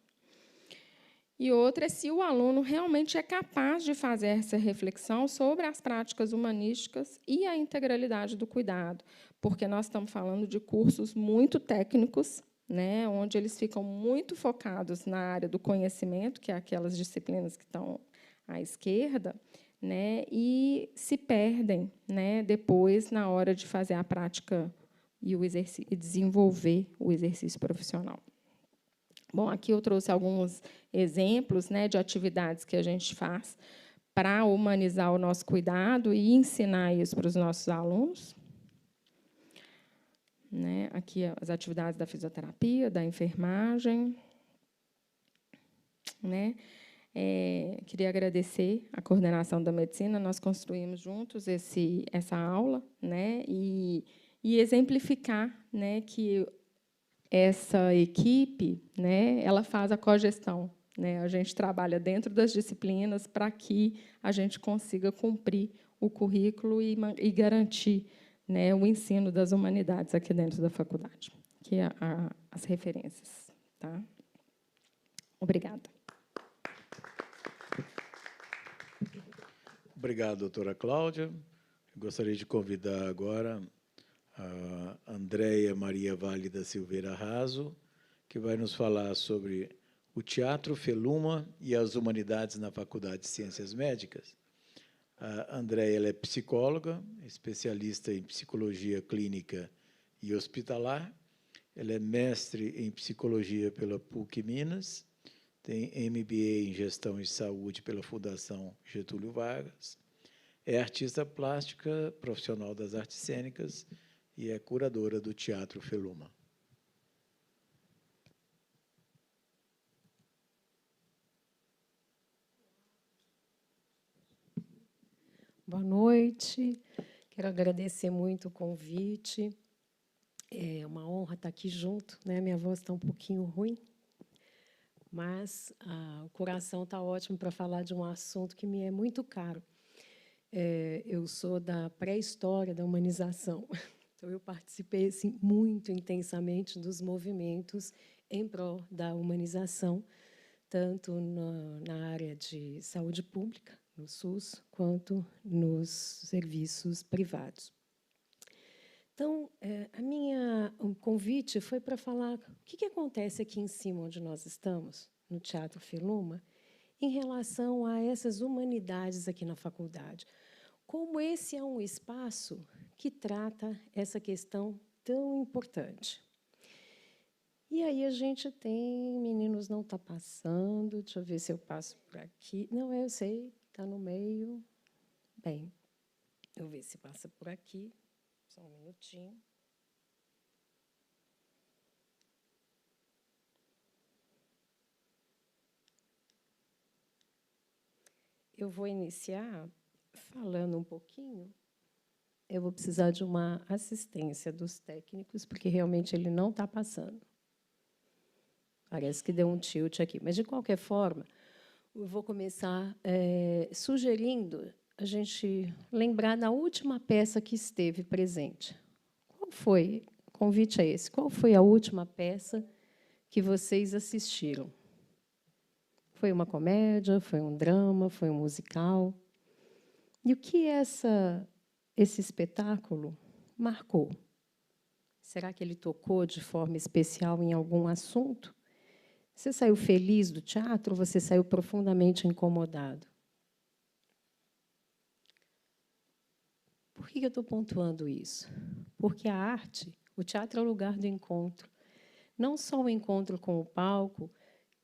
E outra é se o aluno realmente é capaz de fazer essa reflexão sobre as práticas humanísticas e a integralidade do cuidado, porque nós estamos falando de cursos muito técnicos, né, onde eles ficam muito focados na área do conhecimento, que é aquelas disciplinas que estão à esquerda, né, e se perdem, né, depois, na hora de fazer a prática e desenvolver o exercício profissional. Bom, aqui eu trouxe alguns exemplos, né, de atividades que a gente faz para humanizar o nosso cuidado e ensinar isso para os nossos alunos. Né, aqui as atividades da fisioterapia, da enfermagem. Né. Queria agradecer a coordenação da medicina. Nós construímos juntos essa aula, né, e exemplificar, né, que essa equipe, né, ela faz a cogestão, né, a gente trabalha dentro das disciplinas para que a gente consiga cumprir o currículo e garantir, né, o ensino das humanidades aqui dentro da faculdade, que é as referências. Tá? Obrigada. Obrigado, doutora Cláudia. Eu gostaria de convidar agora a Andréia Maria Vale da Silveira Raso, que vai nos falar sobre o Teatro Feluma e as humanidades na Faculdade de Ciências Médicas. A Andréia ela é psicóloga, especialista em psicologia clínica e hospitalar. Ela é mestre em psicologia pela PUC Minas, tem MBA em gestão e saúde pela Fundação Getúlio Vargas, é artista plástica, profissional das artes cênicas e é curadora do Teatro Feluma. Boa noite. Quero agradecer muito o convite. É uma honra estar aqui junto, né? Minha voz está um pouquinho ruim, mas o coração está ótimo para falar de um assunto que me é muito caro. Eu sou da pré-história da humanização, então eu participei assim, muito intensamente dos movimentos em prol da humanização, tanto na área de saúde pública, no SUS, quanto nos serviços privados. Então, o convite foi para falar o que acontece aqui em cima, onde nós estamos, no Teatro Feluma, em relação a essas humanidades aqui na faculdade. Como esse é um espaço que trata essa questão tão importante. E aí a gente tem... Meninos, não está passando. Deixa eu ver se eu passo por aqui. Não, eu sei, está no meio. Bem, eu vou ver se passa por aqui. Só um minutinho. Eu vou iniciar falando um pouquinho. Eu vou precisar de uma assistência dos técnicos, porque realmente ele não está passando. Parece que deu um tilt aqui. Mas, de qualquer forma, eu vou começar sugerindo a gente lembrar da última peça que esteve presente. Qual foi? O convite é esse. Qual foi a última peça que vocês assistiram? Foi uma comédia? Foi um drama? Foi um musical? E o que esse espetáculo marcou? Será que ele tocou de forma especial em algum assunto? Você saiu feliz do teatro ou você saiu profundamente incomodado? Por que eu estou pontuando isso? Porque a arte, o teatro é o lugar do encontro. Não só o encontro com o palco,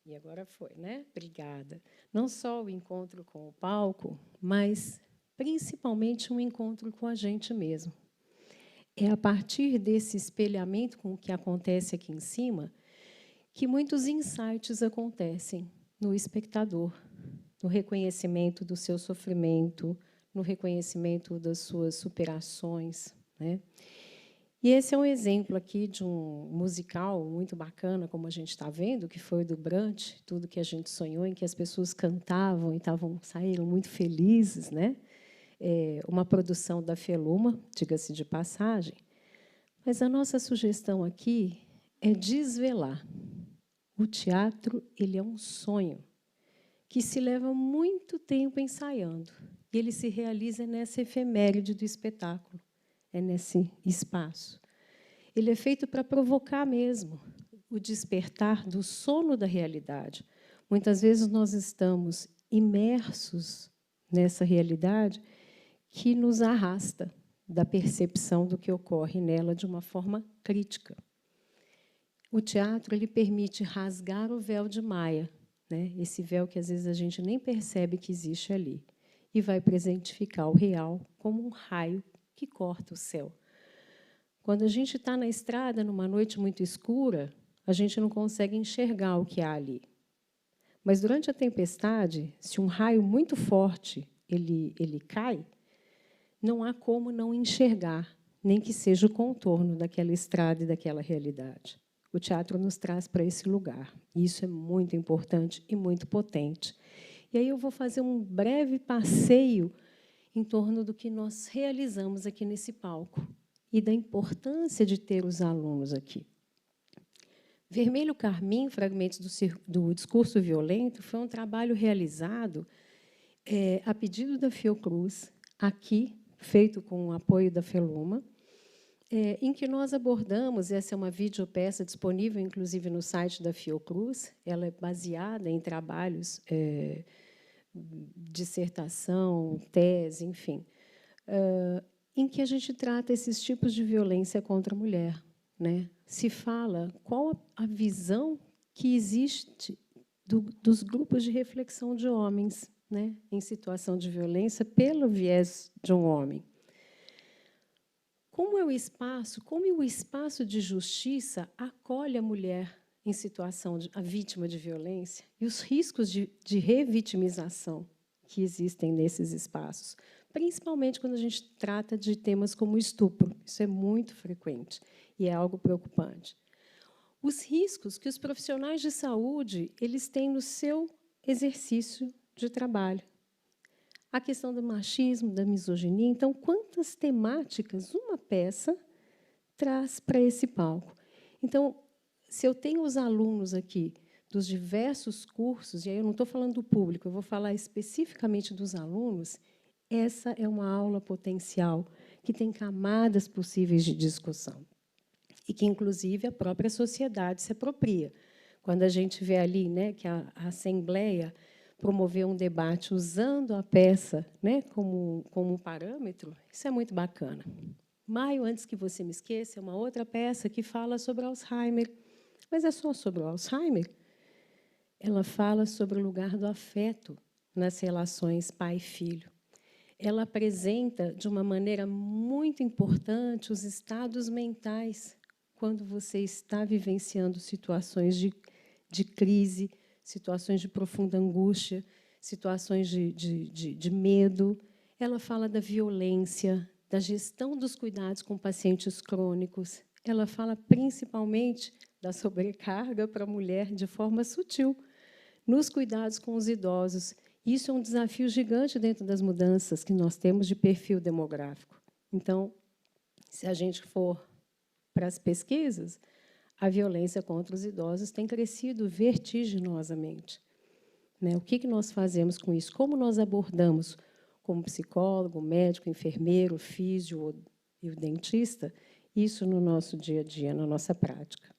e agora foi, né? Obrigada. Não só o encontro com o palco, mas, principalmente, um encontro com a gente mesmo. É a partir desse espelhamento com o que acontece aqui em cima que muitos insights acontecem no espectador, no reconhecimento do seu sofrimento, no reconhecimento das suas superações, né? E esse é um exemplo aqui de um musical muito bacana, como a gente está vendo, que foi o do Brant, Tudo que a gente sonhou, em que as pessoas cantavam e saíram muito felizes, né? Uma produção da Feluma, diga-se de passagem. Mas a nossa sugestão aqui é desvelar. O teatro ele é um sonho que se leva muito tempo ensaiando. E ele se realiza nessa efeméride do espetáculo, é nesse espaço. Ele é feito para provocar mesmo o despertar do sono da realidade. Muitas vezes nós estamos imersos, nessa realidade que nos arrasta da percepção do que ocorre nela de uma forma crítica. O teatro ele permite rasgar o véu de Maia, né? Esse véu que às vezes a gente nem percebe que existe ali, e vai presentificar o real como um raio que corta o céu. Quando a gente está na estrada, numa noite muito escura, a gente não consegue enxergar o que há ali. Mas, durante a tempestade, se um raio muito forte ele cai, não há como não enxergar, nem que seja o contorno daquela estrada e daquela realidade. O teatro nos traz para esse lugar. E isso é muito importante e muito potente. E aí eu vou fazer um breve passeio em torno do que nós realizamos aqui nesse palco e da importância de ter os alunos aqui. Vermelho Carmim, fragmentos do discurso violento, foi um trabalho realizado a pedido da Fiocruz, aqui, feito com o apoio da FELUMA, em que nós abordamos, essa é uma videopeça disponível, inclusive, no site da Fiocruz, ela é baseada em trabalhos, dissertação, tese, enfim, em que a gente trata esses tipos de violência contra a mulher, né? Se fala qual a visão que existe dos grupos de reflexão de homens, né, em situação de violência pelo viés de um homem. Como o espaço de justiça acolhe a mulher em situação a vítima de violência e os riscos de revitimização que existem nesses espaços, principalmente quando a gente trata de temas como estupro. Isso é muito frequente e é algo preocupante. Os riscos que os profissionais de saúde eles têm no seu exercício de trabalho. A questão do machismo, da misoginia. Então, quantas temáticas uma peça traz para esse palco? Então, se eu tenho os alunos aqui dos diversos cursos, e aí eu não estou falando do público, eu vou falar especificamente dos alunos, essa é uma aula potencial que tem camadas possíveis de discussão e que, inclusive, a própria sociedade se apropria. Quando a gente vê ali, né, que a Assembleia promover um debate usando a peça, né, como parâmetro, isso é muito bacana. Maio, antes que você me esqueça, é uma outra peça que fala sobre Alzheimer. Mas é só sobre o Alzheimer? Ela fala sobre o lugar do afeto nas relações pai-filho. Ela apresenta, de uma maneira muito importante, os estados mentais quando você está vivenciando situações de crise, situações de profunda angústia, situações de medo. Ela fala da violência, da gestão dos cuidados com pacientes crônicos. Ela fala, principalmente, da sobrecarga para a mulher de forma sutil, nos cuidados com os idosos. Isso é um desafio gigante dentro das mudanças que nós temos de perfil demográfico. Então, se a gente for para as pesquisas, a violência contra os idosos tem crescido vertiginosamente. O que nós fazemos com isso? Como nós abordamos, como psicólogo, médico, enfermeiro, físio e o dentista, isso no nosso dia a dia, na nossa prática.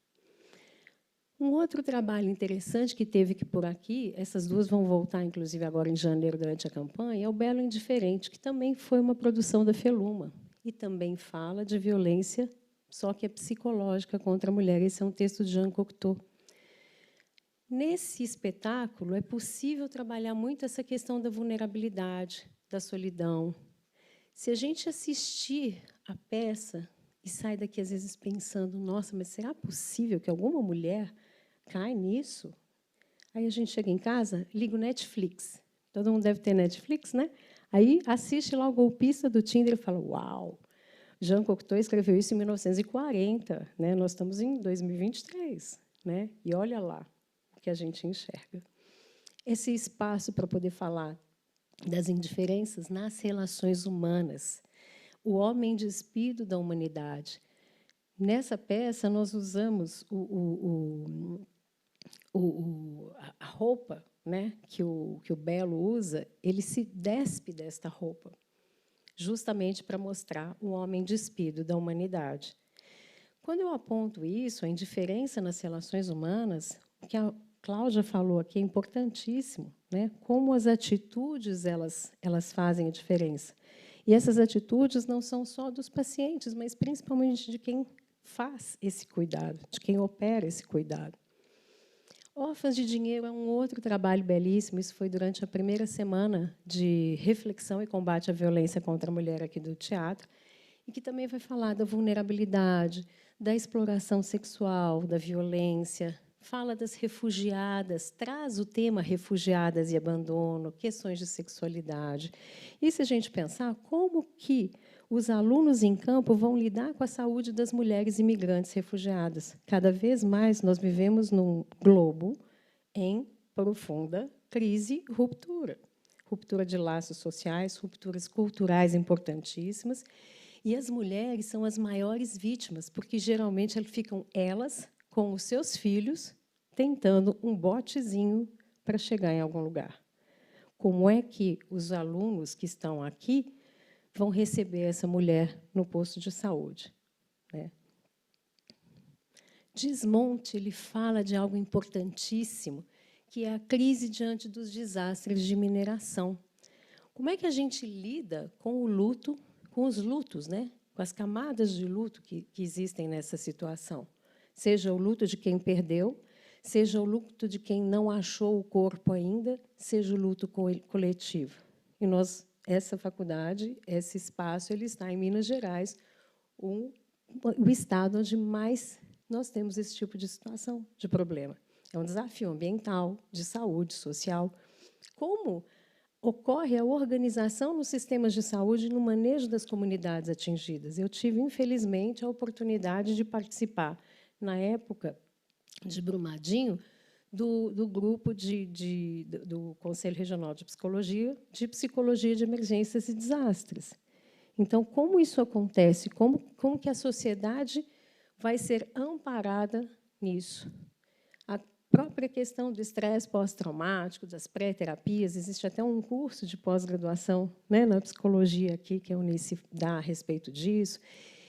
Um outro trabalho interessante que teve que por aqui, essas duas vão voltar, inclusive, agora em janeiro, durante a campanha, é o Belo Indiferente, que também foi uma produção da FELUMA, e também fala de violência, só que é psicológica contra a mulher. Esse é um texto de Jean Cocteau. Nesse espetáculo, é possível trabalhar muito essa questão da vulnerabilidade, da solidão. Se a gente assistir a peça e sai daqui, às vezes, pensando, nossa, mas será possível que alguma mulher cai nisso? Aí a gente chega em casa, liga o Netflix. Todo mundo deve ter Netflix, né? Aí assiste lá o Golpista do Tinder e fala, uau! Jean Cocteau escreveu isso em 1940, né? Nós estamos em 2023, né? E olha lá o que a gente enxerga. Esse espaço para poder falar das indiferenças nas relações humanas, o homem despido da humanidade. Nessa peça, nós usamos a roupa, né, que o Belo usa, ele se despe desta roupa, justamente para mostrar o homem despido da humanidade. Quando eu aponto isso, a indiferença nas relações humanas, Cláudia falou aqui é importantíssimo, né? Como as atitudes elas fazem a diferença. E essas atitudes não são só dos pacientes, mas principalmente de quem faz esse cuidado, de quem opera esse cuidado. Órfãs de Dinheiro é um outro trabalho belíssimo. Isso foi durante a primeira semana de reflexão e combate à violência contra a mulher aqui do teatro, e que também vai falar da vulnerabilidade, da exploração sexual, da violência, fala das refugiadas, traz o tema refugiadas e abandono, questões de sexualidade. E se a gente pensar como que os alunos em campo vão lidar com a saúde das mulheres imigrantes refugiadas. Cada vez mais nós vivemos num globo em profunda crise e ruptura. Ruptura de laços sociais, rupturas culturais importantíssimas. E as mulheres são as maiores vítimas, porque, geralmente, ficam elas com os seus filhos tentando um botezinho para chegar em algum lugar. Como é que os alunos que estão aqui vão receber essa mulher no posto de saúde, né? Desmonte, ele fala de algo importantíssimo, que é a crise diante dos desastres de mineração. Como é que a gente lida com o luto, com os lutos, né? Com as camadas de luto que existem nessa situação? Seja o luto de quem perdeu, seja o luto de quem não achou o corpo ainda, seja o luto coletivo. E essa faculdade, esse espaço, ele está em Minas Gerais, o estado onde mais nós temos esse tipo de situação, de problema. É um desafio ambiental, de saúde, social. Como ocorre a organização nos sistemas de saúde no manejo das comunidades atingidas? Eu tive, infelizmente, a oportunidade de participar, na época de Brumadinho, do grupo do Conselho Regional de Psicologia de Emergências e Desastres. Então, como isso acontece? Como que a sociedade vai ser amparada nisso? A própria questão do estresse pós-traumático, das pré-terapias, existe até um curso de pós-graduação, né, na psicologia aqui, que a Unice dá a respeito disso.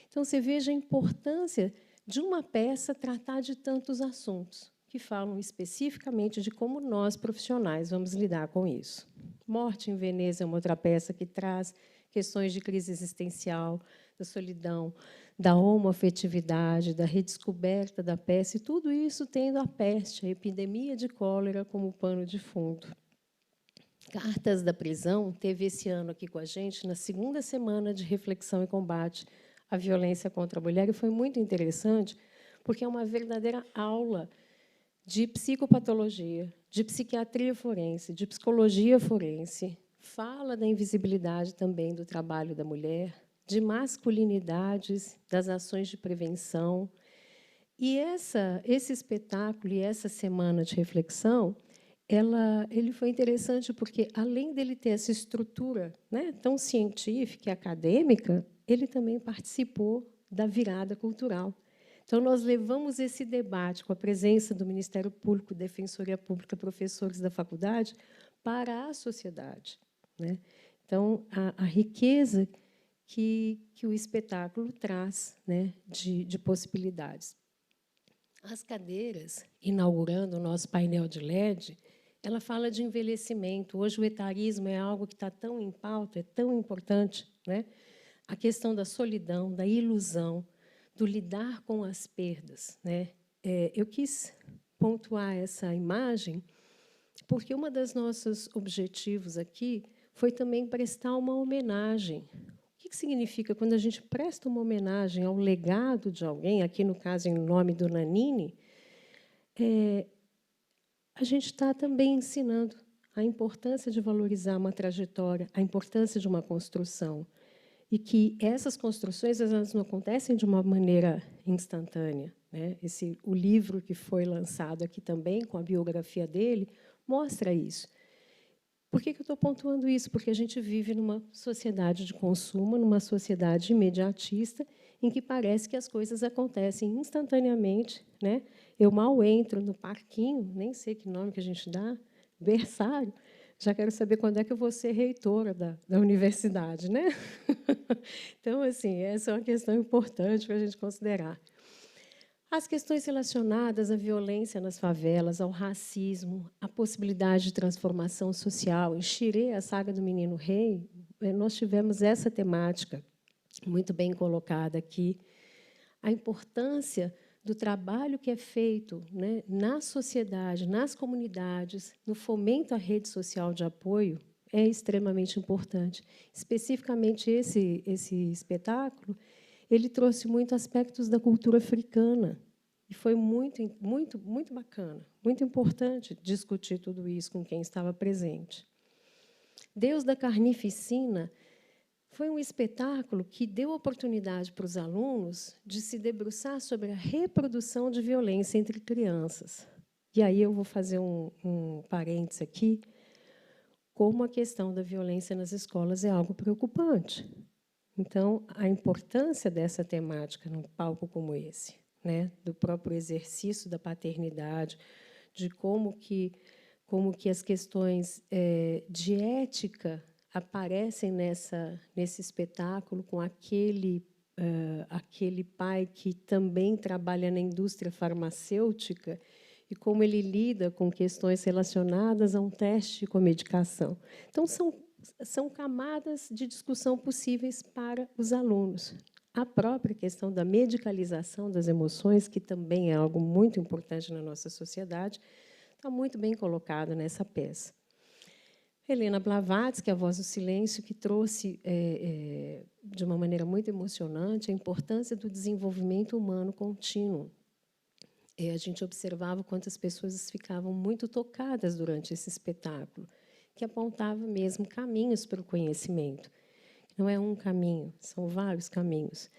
Então, você veja a importância de uma peça tratar de tantos assuntos, que falam especificamente de como nós, profissionais, vamos lidar com isso. Morte em Veneza é uma outra peça que traz questões de crise existencial, da solidão, da homoafetividade, da redescoberta da peste, e tudo isso tendo a peste, a epidemia de cólera como pano de fundo. Cartas da Prisão teve esse ano aqui com a gente, na segunda semana de reflexão e combate à violência contra a mulher, e foi muito interessante, porque é uma verdadeira aula de psicopatologia, de psiquiatria forense, de psicologia forense, fala da invisibilidade também do trabalho da mulher, de masculinidades, das ações de prevenção. E esse espetáculo e essa semana de reflexão, ele foi interessante porque, além dele ter essa estrutura, né, tão científica e acadêmica, ele também participou da virada cultural. Então, nós levamos esse debate com a presença do Ministério Público, Defensoria Pública, professores da faculdade, para a sociedade, né? Então, a riqueza que o espetáculo traz, né, de possibilidades. As cadeiras, inaugurando o nosso painel de LED, ela fala de envelhecimento. Hoje, o etarismo é algo que está tão em pauta, é tão importante, né? A questão da solidão, da ilusão, do lidar com as perdas, né? Eu quis pontuar essa imagem porque um dos nossos objetivos aqui foi também prestar uma homenagem. O que significa quando a gente presta uma homenagem ao legado de alguém, aqui, no caso, em nome do Nanini, a gente está também ensinando a importância de valorizar uma trajetória, a importância de uma construção, e que essas construções elas não acontecem de uma maneira instantânea, né? O livro que foi lançado aqui também, com a biografia dele, mostra isso. Por que eu estou pontuando isso? Porque a gente vive numa sociedade de consumo, numa sociedade imediatista, em que parece que as coisas acontecem instantaneamente, né? Eu mal entro no parquinho, nem sei que nome que a gente dá, berçário, já quero saber quando é que eu vou ser reitora da universidade, né? Então, assim, essa é uma questão importante para a gente considerar. As questões relacionadas à violência nas favelas, ao racismo, à possibilidade de transformação social. Em Xirê, a saga do Menino Rei, nós tivemos essa temática muito bem colocada aqui. A importância do trabalho que é feito, né, na sociedade, nas comunidades, no fomento à rede social de apoio, é extremamente importante. Especificamente, esse espetáculo, ele trouxe muitos aspectos da cultura africana. E foi muito bacana, muito importante discutir tudo isso com quem estava presente. Deus da Carnificina foi um espetáculo que deu oportunidade para os alunos de se debruçar sobre a reprodução de violência entre crianças. E aí eu vou fazer um parênteses aqui, como a questão da violência nas escolas é algo preocupante. Então, a importância dessa temática num palco como esse, né, do próprio exercício da paternidade, de como que as questões de ética aparecem nesse espetáculo, com aquele pai que também trabalha na indústria farmacêutica e como ele lida com questões relacionadas a um teste com a medicação. Então, são camadas de discussão possíveis para os alunos. A própria questão da medicalização das emoções, que também é algo muito importante na nossa sociedade, está muito bem colocada nessa peça. Helena Blavatsky, A Voz do Silêncio, que trouxe, de uma maneira muito emocionante, a importância do desenvolvimento humano contínuo. A gente observava quantas pessoas ficavam muito tocadas durante esse espetáculo, que apontava mesmo caminhos para o conhecimento. Não é um caminho, são vários caminhos.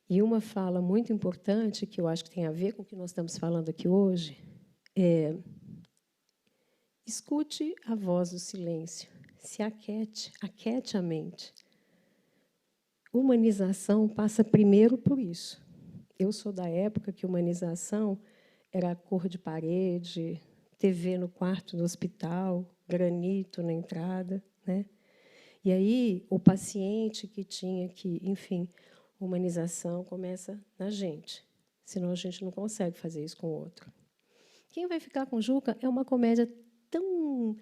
E uma fala muito importante, que eu acho que tem a ver com o que nós estamos falando aqui hoje, é: escute a voz do silêncio, se aquete a mente. Humanização passa primeiro por isso. Eu sou da época que humanização era cor de parede, TV no quarto do hospital, granito na entrada, né? E aí o paciente que tinha que, enfim, humanização começa na gente, senão a gente não consegue fazer isso com o outro. Quem vai ficar com Juca é uma comédia tão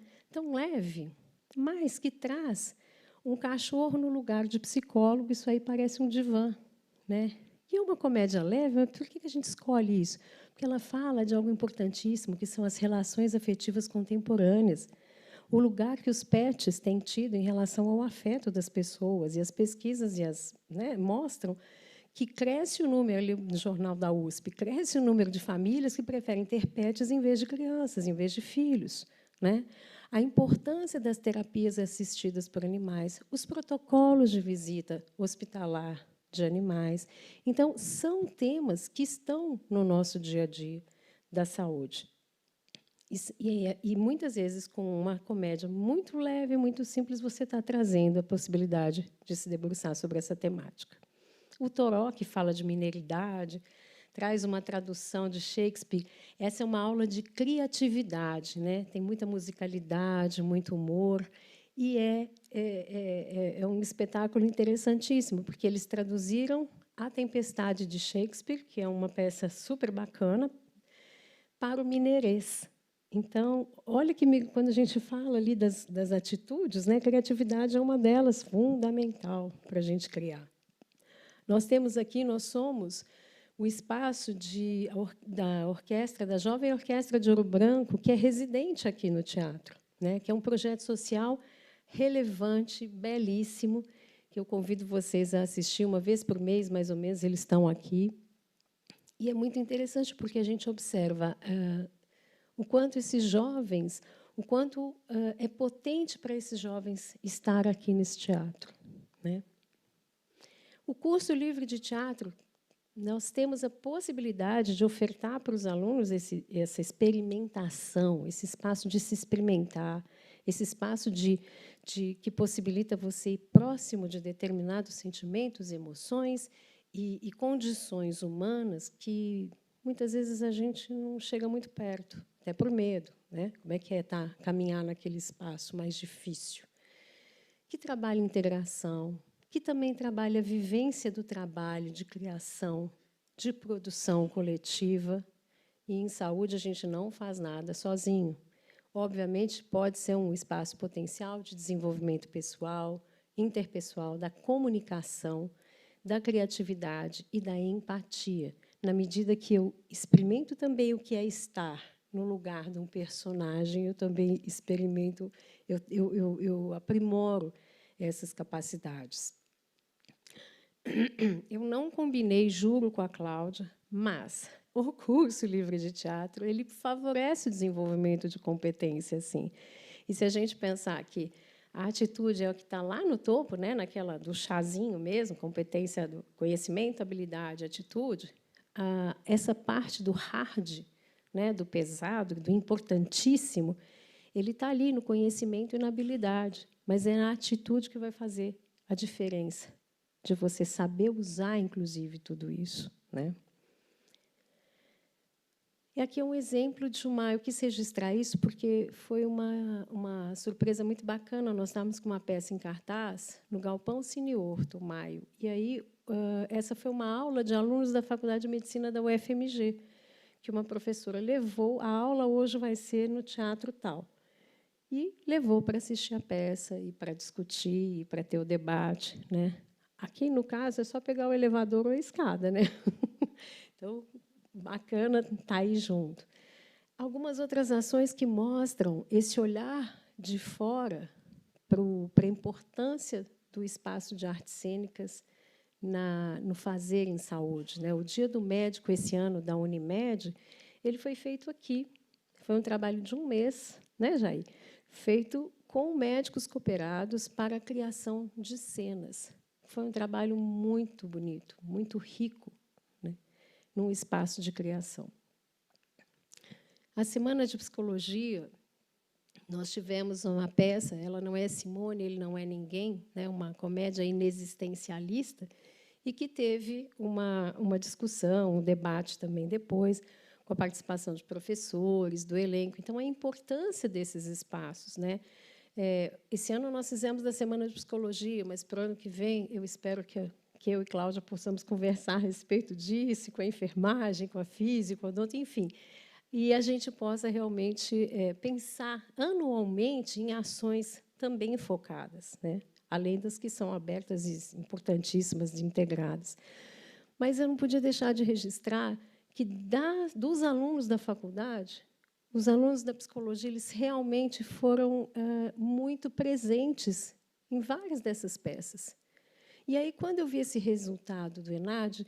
leve, mas que traz um cachorro no lugar de psicólogo. Isso aí parece um divã, né? E é uma comédia leve, mas por que a gente escolhe isso? Porque ela fala de algo importantíssimo, que são as relações afetivas contemporâneas, o lugar que os pets têm tido em relação ao afeto das pessoas. E as pesquisas mostram que cresce o número, ali no jornal da USP, cresce o número de famílias que preferem ter pets em vez de crianças, em vez de filhos, né? A importância das terapias assistidas por animais, os protocolos de visita hospitalar de animais. Então, são temas que estão no nosso dia a dia da saúde. E muitas vezes, com uma comédia muito leve, muito simples, você está trazendo a possibilidade de se debruçar sobre essa temática. O Toró, que fala de mineridade, traz uma tradução de Shakespeare. Essa é uma aula de criatividade, né? Tem muita musicalidade, muito humor, e é um espetáculo interessantíssimo, porque eles traduziram A Tempestade de Shakespeare, que é uma peça super bacana, para o mineirês. Então, olha que quando a gente fala ali das atitudes, né, criatividade é uma delas, fundamental para a gente criar. Nós temos aqui, nós somos o espaço da orquestra, da Jovem Orquestra de Ouro Branco, que é residente aqui no teatro, né, que é um projeto social relevante, belíssimo, que eu convido vocês a assistir uma vez por mês, mais ou menos, eles estão aqui. E é muito interessante, porque a gente observa o quanto esses jovens, o quanto é potente para esses jovens estar aqui nesse teatro, né? O curso livre de teatro, nós temos a possibilidade de ofertar para os alunos essa experimentação, esse espaço de se experimentar, esse espaço que possibilita você ir próximo de determinados sentimentos, emoções e condições humanas que, muitas vezes, a gente não chega muito perto, até por medo, né? Como é que caminhar naquele espaço mais difícil? Que trabalha integração, que também trabalha a vivência do trabalho de criação, de produção coletiva, e em saúde a gente não faz nada sozinho. Obviamente, pode ser um espaço potencial de desenvolvimento pessoal, interpessoal, da comunicação, da criatividade e da empatia, na medida que eu experimento também o que é estar no lugar de um personagem, eu também experimento, eu aprimoro essas capacidades. Eu não combinei, juro, com a Cláudia, mas o curso livre de teatro ele favorece o desenvolvimento de competência, sim. E se a gente pensar que a atitude é o que está lá no topo, né, naquela do chazinho mesmo, competência do conhecimento, habilidade, atitude, essa parte do hard, né, do pesado, do importantíssimo, ele está ali no conhecimento e na habilidade, mas é a atitude que vai fazer a diferença, de você saber usar, inclusive, tudo isso, né? E aqui é um exemplo de uma... Eu quis registrar isso porque foi uma surpresa muito bacana. Nós estávamos com uma peça em cartaz no Galpão Cine Horto, maio. E aí, essa foi uma aula de alunos da Faculdade de Medicina da UFMG, que uma professora levou. A aula hoje vai ser no teatro tal. E levou para assistir a peça, e para discutir, e para ter o debate, né? Aqui, no caso, é só pegar o elevador ou a escada, né? Então, bacana estar aí junto. Algumas outras ações que mostram esse olhar de fora para a importância do espaço de artes cênicas no fazer em saúde, né? O Dia do Médico, esse ano, da Unimed, ele foi feito aqui. Foi um trabalho de um mês, né, Jair? Feito com médicos cooperados para a criação de cenas. Foi um trabalho muito bonito, muito rico, né, num espaço de criação. A Semana de Psicologia, nós tivemos uma peça, ela não é Simone, ele não é ninguém, né, uma comédia inexistencialista, e que teve uma discussão, um debate também depois, com a participação de professores, do elenco. Então, a importância desses espaços, né? Esse ano nós fizemos da Semana de Psicologia, mas, para o ano que vem, eu espero que eu e Cláudia possamos conversar a respeito disso, com a enfermagem, com a física, com a odonto, enfim, e a gente possa realmente pensar anualmente em ações também focadas, né? Além das que são abertas e importantíssimas, de integradas. Mas eu não podia deixar de registrar que, dos alunos da faculdade, os alunos da psicologia, eles realmente foram muito presentes em várias dessas peças. E aí, quando eu vi esse resultado do ENAD,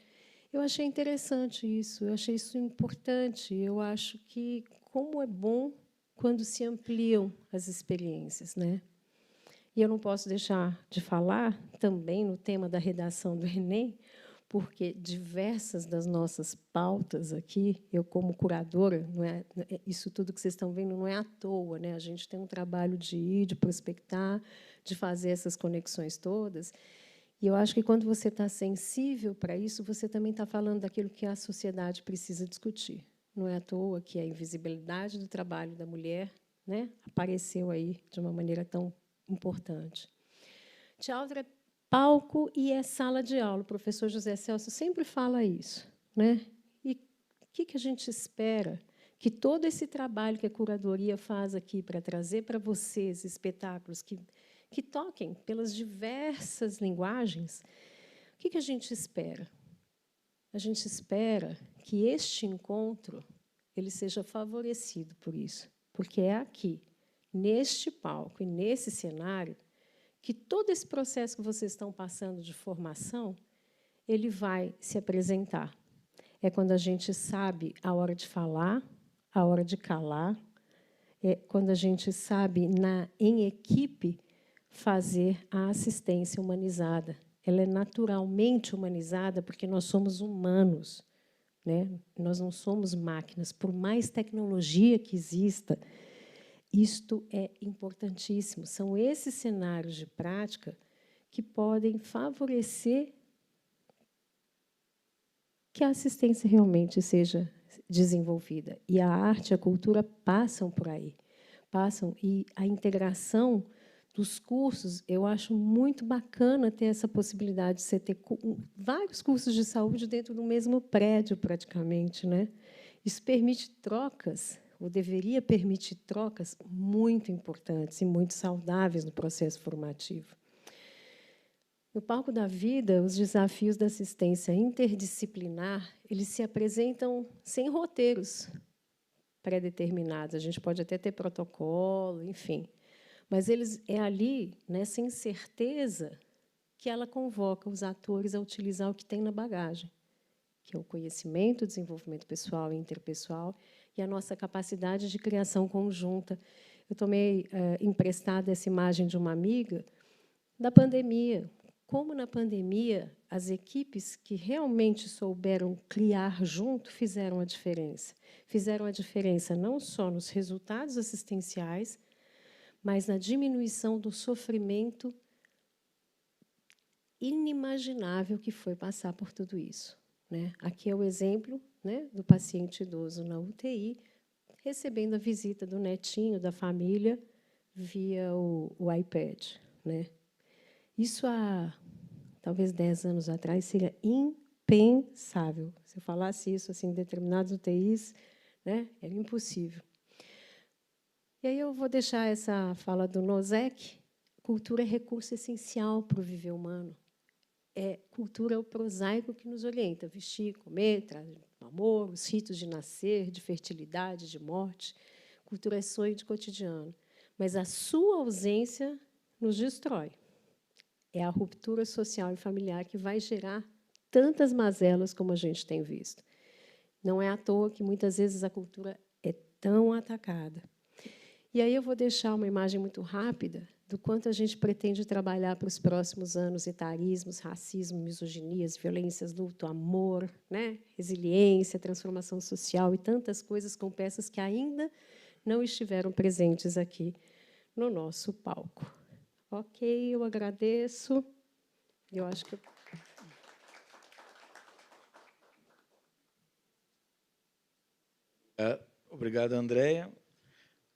eu achei interessante isso, eu achei isso importante. Eu acho que como é bom quando se ampliam as experiências, né? E eu não posso deixar de falar também no tema da redação do Enem, porque diversas das nossas pautas aqui, eu como curadora, isso tudo que vocês estão vendo não é à toa, né? A gente tem um trabalho de ir, de prospectar, de fazer essas conexões todas. E eu acho que, quando você está sensível para isso, você também está falando daquilo que a sociedade precisa discutir. Não é à toa que a invisibilidade do trabalho da mulher, né, apareceu aí de uma maneira tão importante. Teatro é palco e é sala de aula. O professor José Celso sempre fala isso, né? E o que a gente espera? Que todo esse trabalho que a curadoria faz aqui para trazer para vocês espetáculos que toquem pelas diversas linguagens, o que a gente espera? A gente espera que este encontro ele seja favorecido por isso, porque é aqui, neste palco e nesse cenário, que todo esse processo que vocês estão passando de formação, ele vai se apresentar. É quando a gente sabe a hora de falar, a hora de calar, é quando a gente sabe, em equipe, fazer a assistência humanizada. Ela é naturalmente humanizada porque nós somos humanos, né? Nós não somos máquinas. Por mais tecnologia que exista, isto é importantíssimo. São esses cenários de prática que podem favorecer que a assistência realmente seja desenvolvida. E a arte e a cultura passam por aí. Passam, e a integração dos cursos, eu acho muito bacana ter essa possibilidade de você ter vários cursos de saúde dentro do mesmo prédio, praticamente, né? Isso permite trocas, ou deveria permitir trocas muito importantes e muito saudáveis no processo formativo. No palco da vida, os desafios da assistência interdisciplinar, eles se apresentam sem roteiros pré-determinados. A gente pode até ter protocolo, enfim, mas é ali, nessa incerteza, que ela convoca os atores a utilizar o que tem na bagagem, que é o conhecimento, o desenvolvimento pessoal e interpessoal e a nossa capacidade de criação conjunta. Eu tomei emprestada essa imagem de uma amiga da pandemia. Como, na pandemia, as equipes que realmente souberam criar junto fizeram a diferença. Fizeram a diferença não só nos resultados assistenciais, mas na diminuição do sofrimento inimaginável que foi passar por tudo isso, né? Aqui é o exemplo, né, do paciente idoso na UTI, recebendo a visita do netinho, da família, via o iPad, né? Isso há, talvez, 10 anos atrás, seria impensável. Se eu falasse isso assim, em determinados UTIs, né, era impossível. E aí eu vou deixar essa fala do Nozick. Cultura é recurso essencial para o viver humano. Cultura é o prosaico que nos orienta: vestir, comer, amor, os ritos de nascer, de fertilidade, de morte. Cultura é sonho de cotidiano. Mas a sua ausência nos destrói. É a ruptura social e familiar que vai gerar tantas mazelas como a gente tem visto. Não é à toa que, muitas vezes, a cultura é tão atacada. E aí eu vou deixar uma imagem muito rápida do quanto a gente pretende trabalhar para os próximos anos: etarismos, racismo, misoginias, violências, luto, amor, né? Resiliência, transformação social e tantas coisas com peças que ainda não estiveram presentes aqui no nosso palco. Ok, eu agradeço. Eu acho que... Obrigado, Andréia.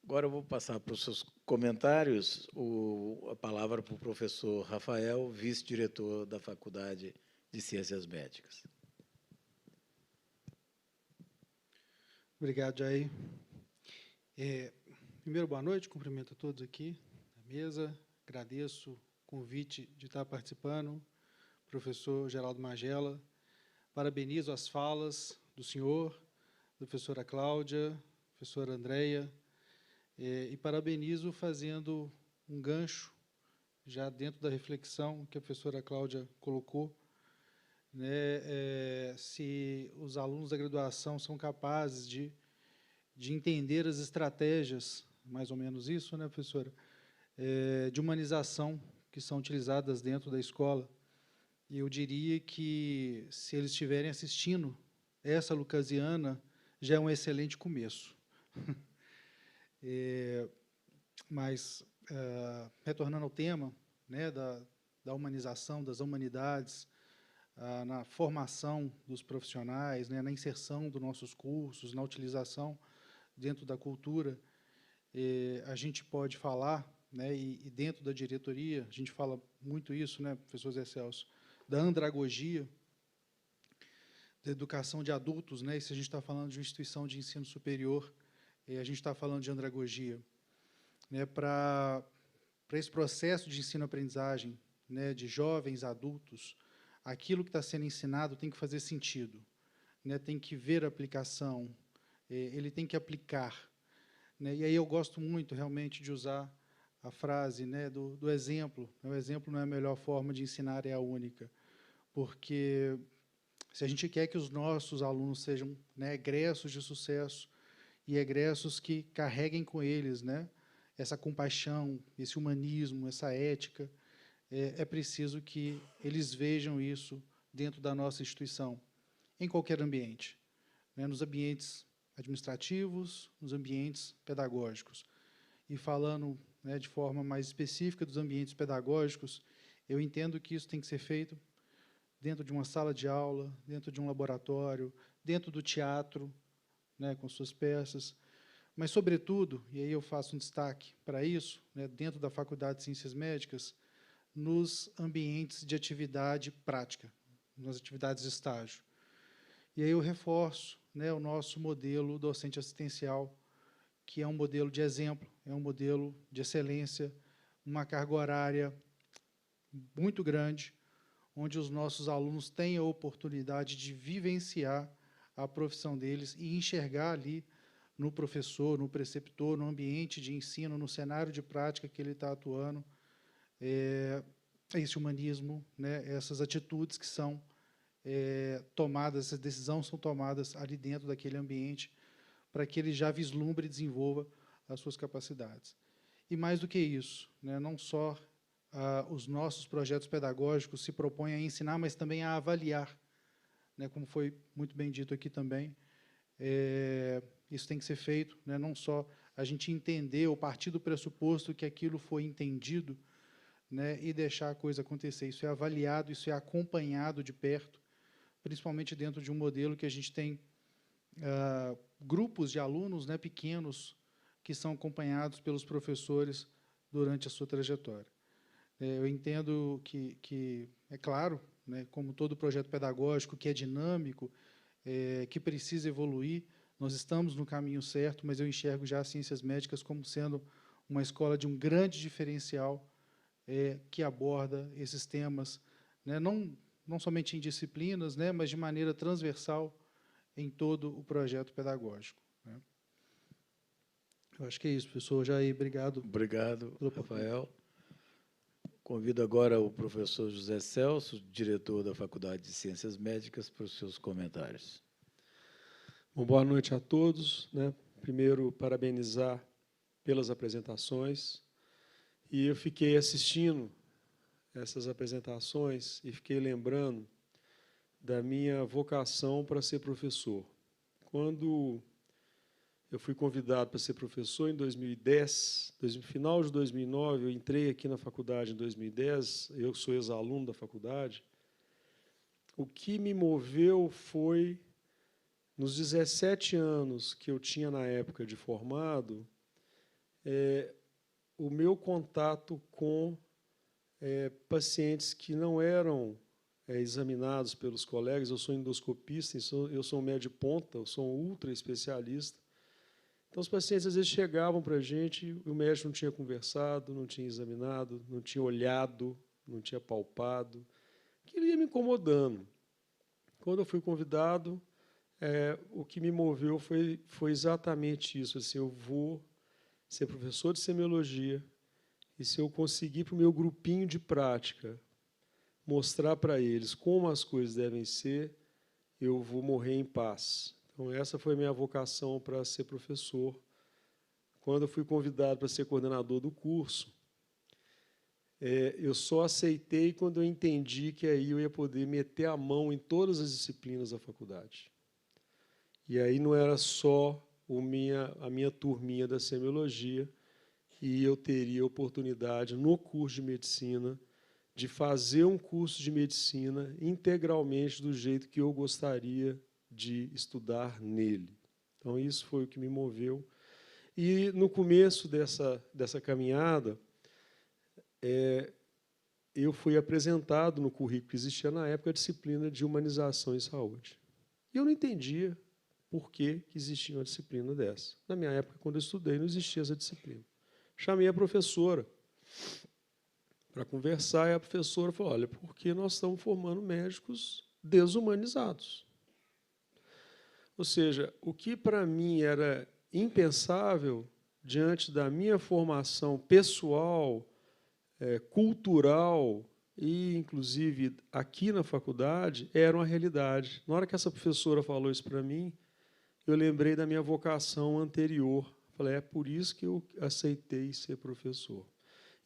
Agora eu vou passar para os seus comentários a palavra para o professor Rafael, vice-diretor da Faculdade de Ciências Médicas. Obrigado, Jair. Primeiro, boa noite, cumprimento a todos aqui na mesa. Agradeço o convite de estar participando, professor Geraldo Magela. Parabenizo as falas do senhor, professora Cláudia, professora Andréia, e parabenizo fazendo um gancho, já dentro da reflexão que a professora Cláudia colocou, né, se os alunos da graduação são capazes de entender as estratégias, mais ou menos isso, né, professora, de humanização que são utilizadas dentro da escola. E eu diria que, se eles estiverem assistindo essa Lucasiana, já é um excelente começo. Mas, retornando ao tema, né, da humanização, das humanidades, na formação dos profissionais, né, na inserção dos nossos cursos, na utilização dentro da cultura, a gente pode falar, né, e dentro da diretoria, a gente fala muito isso, né, professor Zé Celso, da andragogia, da educação de adultos, né, e se a gente está falando de uma instituição de ensino superior, a gente está falando de andragogia, né, para esse processo de ensino-aprendizagem, né, de jovens, adultos, aquilo que está sendo ensinado tem que fazer sentido, né, tem que ver a aplicação, ele tem que aplicar, né, e aí eu gosto muito, realmente, de usar a frase, né, do exemplo. O exemplo não é a melhor forma de ensinar, é a única, porque se a gente quer que os nossos alunos sejam, né, egressos de sucesso e egressos que carreguem com eles, né, essa compaixão, esse humanismo, essa ética, é preciso que eles vejam isso dentro da nossa instituição, em qualquer ambiente, né, nos ambientes administrativos, nos ambientes pedagógicos. E falando, né, de forma mais específica dos ambientes pedagógicos, eu entendo que isso tem que ser feito dentro de uma sala de aula, dentro de um laboratório, dentro do teatro, né, com suas peças, Mas, sobretudo, e aí eu faço um destaque para isso, né, dentro da Faculdade de Ciências Médicas, nos ambientes de atividade prática, nas atividades de estágio. E aí eu reforço, né, o nosso modelo docente assistencial, que é um modelo de exemplo, é um modelo de excelência, uma carga horária muito grande, onde os nossos alunos têm a oportunidade de vivenciar a profissão deles e enxergar ali no professor, no preceptor, no ambiente de ensino, no cenário de prática que ele está atuando, esse humanismo, né, essas atitudes que são tomadas, essas decisões são tomadas ali dentro daquele ambiente, para que ele já vislumbre e desenvolva as suas capacidades. E, mais do que isso, né, não só os nossos projetos pedagógicos se propõem a ensinar, mas também a avaliar, né, como foi muito bem dito aqui também. Isso tem que ser feito, né, não só a gente entender ou partir do pressuposto que aquilo foi entendido, né, e deixar a coisa acontecer. Isso é avaliado, isso é acompanhado de perto, principalmente dentro de um modelo que a gente tem grupos de alunos, né, pequenos, que são acompanhados pelos professores durante a sua trajetória. Eu entendo que é claro, né, como todo projeto pedagógico, que é dinâmico, que precisa evoluir, nós estamos no caminho certo, mas eu enxergo já as ciências médicas como sendo uma escola de um grande diferencial que aborda esses temas, né, não somente em disciplinas, né, mas de maneira transversal em todo o projeto pedagógico, né. Eu acho que é isso, professor Jair. Obrigado. Obrigado, Rafael. Convido agora o professor José Celso, diretor da Faculdade de Ciências Médicas, para os seus comentários. Bom, boa noite a todos, né? Primeiro, parabenizar pelas apresentações. E eu fiquei assistindo essas apresentações e fiquei lembrando da minha vocação para ser professor. Quando eu fui convidado para ser professor em 2010, no final de 2009, eu entrei aqui na faculdade em 2010, eu sou ex-aluno da faculdade. O que me moveu foi, nos 17 anos que eu tinha na época de formado, o meu contato com pacientes que não eram examinados pelos colegas. Eu sou endoscopista, eu sou um médico de ponta, eu sou um ultra especialista. Então, os pacientes, às vezes, chegavam para a gente, o médico não tinha conversado, não tinha examinado, não tinha olhado, não tinha palpado. Aquilo ia me incomodando. Quando eu fui convidado, o que me moveu foi exatamente isso. Assim, eu vou ser professor de semiologia e, se eu conseguir, para o meu grupinho de prática, mostrar para eles como as coisas devem ser, eu vou morrer em paz. Então, essa foi a minha vocação para ser professor. Quando eu fui convidado para ser coordenador do curso, eu só aceitei quando eu entendi que aí eu ia poder meter a mão em todas as disciplinas da faculdade. E aí não era só a minha turminha da semiologia, e eu teria a oportunidade, no curso de medicina, de fazer um curso de medicina integralmente do jeito que eu gostaria de estudar nele. Então, isso foi o que me moveu. E, no começo dessa caminhada, eu fui apresentado no currículo que existia na época a disciplina de humanização em saúde. E eu não entendia por que existia uma disciplina dessa. Na minha época, quando eu estudei, não existia essa disciplina. Chamei a professora para conversar, e a professora falou: olha, porque nós estamos formando médicos desumanizados. Ou seja, o que para mim era impensável, diante da minha formação pessoal, cultural e, inclusive, aqui na faculdade, era uma realidade. Na hora que essa professora falou isso para mim, eu lembrei da minha vocação anterior. Falei, é por isso que eu aceitei ser professor.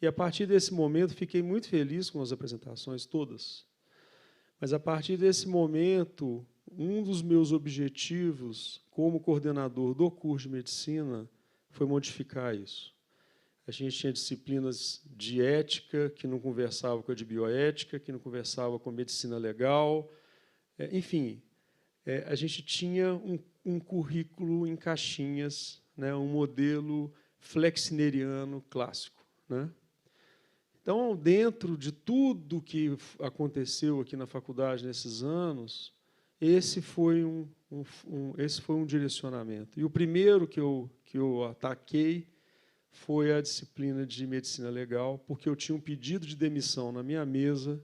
E, a partir desse momento, fiquei muito feliz com as apresentações todas. Mas, a partir desse momento, um dos meus objetivos como coordenador do curso de medicina foi modificar isso. A gente tinha disciplinas de ética que não conversavam com a de bioética, que não conversavam com a medicina legal. Enfim, a gente tinha um currículo em caixinhas, né, um modelo flexneriano clássico, né? Então, dentro de tudo que aconteceu aqui na faculdade nesses anos, esse foi um direcionamento. E o primeiro que eu ataquei foi a disciplina de medicina legal, porque eu tinha um pedido de demissão na minha mesa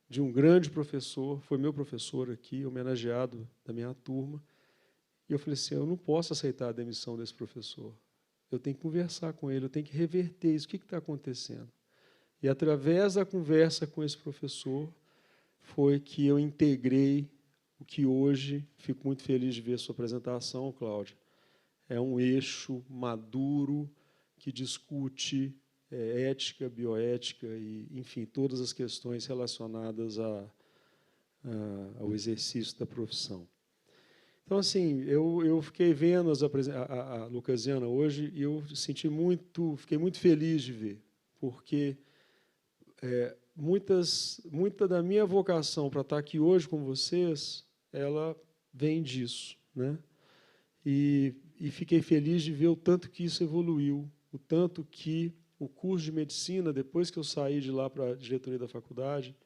de um grande professor, foi meu professor aqui, homenageado da minha turma, e eu falei assim, eu não posso aceitar a demissão desse professor. Eu tenho que conversar com ele, eu tenho que reverter isso. O que está acontecendo? E, através da conversa com esse professor, foi que eu integrei o que hoje, fico muito feliz de ver a sua apresentação, Cláudia, é um eixo maduro que discute ética, bioética e, enfim, todas as questões relacionadas ao exercício da profissão. Então, assim, eu fiquei vendo a Lucasiana hoje e eu fiquei muito feliz de ver, porque muita da minha vocação para estar aqui hoje com vocês, ela vem disso, né? E fiquei feliz de ver o tanto que isso evoluiu, o tanto que o curso de medicina, depois que eu saí de lá para a diretoria da faculdade,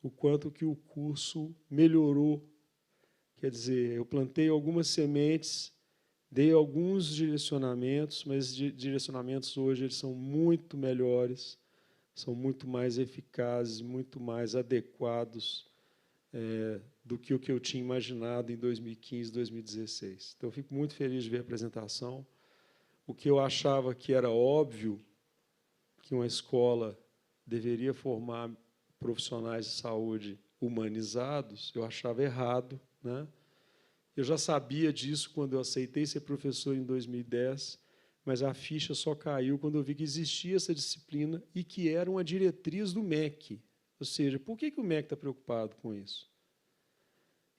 o quanto que o curso melhorou. Quer dizer, eu plantei algumas sementes, dei alguns direcionamentos, mas direcionamentos hoje eles são muito melhores, são muito mais eficazes, muito mais adequados do que o que eu tinha imaginado em 2015, 2016. Então, eu fico muito feliz de ver a apresentação. O que eu achava que era óbvio, que uma escola deveria formar profissionais de saúde humanizados, eu achava errado, né? Eu já sabia disso quando eu aceitei ser professor em 2010, mas a ficha só caiu quando eu vi que existia essa disciplina e que era uma diretriz do MEC. Ou seja, por que o MEC está preocupado com isso?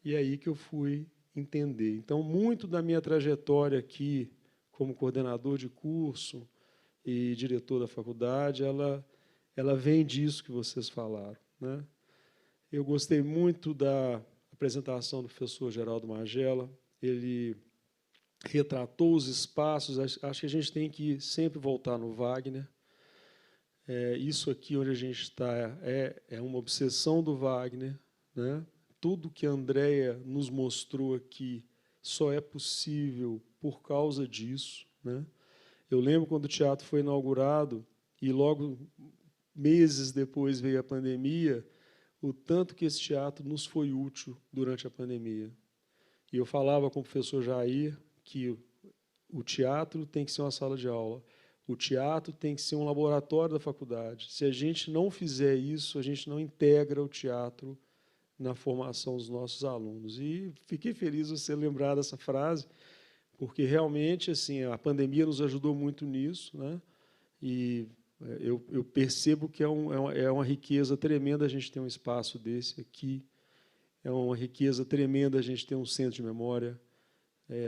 E é aí que eu fui entender. Então, muito da minha trajetória aqui, como coordenador de curso e diretor da faculdade, ela vem disso que vocês falaram, né? Eu gostei muito da apresentação do professor Geraldo Magela. Ele retratou os espaços. Acho que a gente tem que sempre voltar no Wagner. Isso aqui onde a gente está é uma obsessão do Wagner, né? Tudo que a Andrea nos mostrou aqui só é possível por causa disso, né? Eu lembro quando o teatro foi inaugurado e logo meses depois veio a pandemia, o tanto que esse teatro nos foi útil durante a pandemia. E eu falava com o professor Jair que o teatro tem que ser uma sala de aula, o teatro tem que ser um laboratório da faculdade. Se a gente não fizer isso, a gente não integra o teatro na formação dos nossos alunos. E fiquei feliz de você lembrar dessa frase, porque realmente assim a pandemia nos ajudou muito nisso, né? E eu percebo que é uma riqueza tremenda a gente ter um espaço desse aqui, é uma riqueza tremenda a gente ter um centro de memória,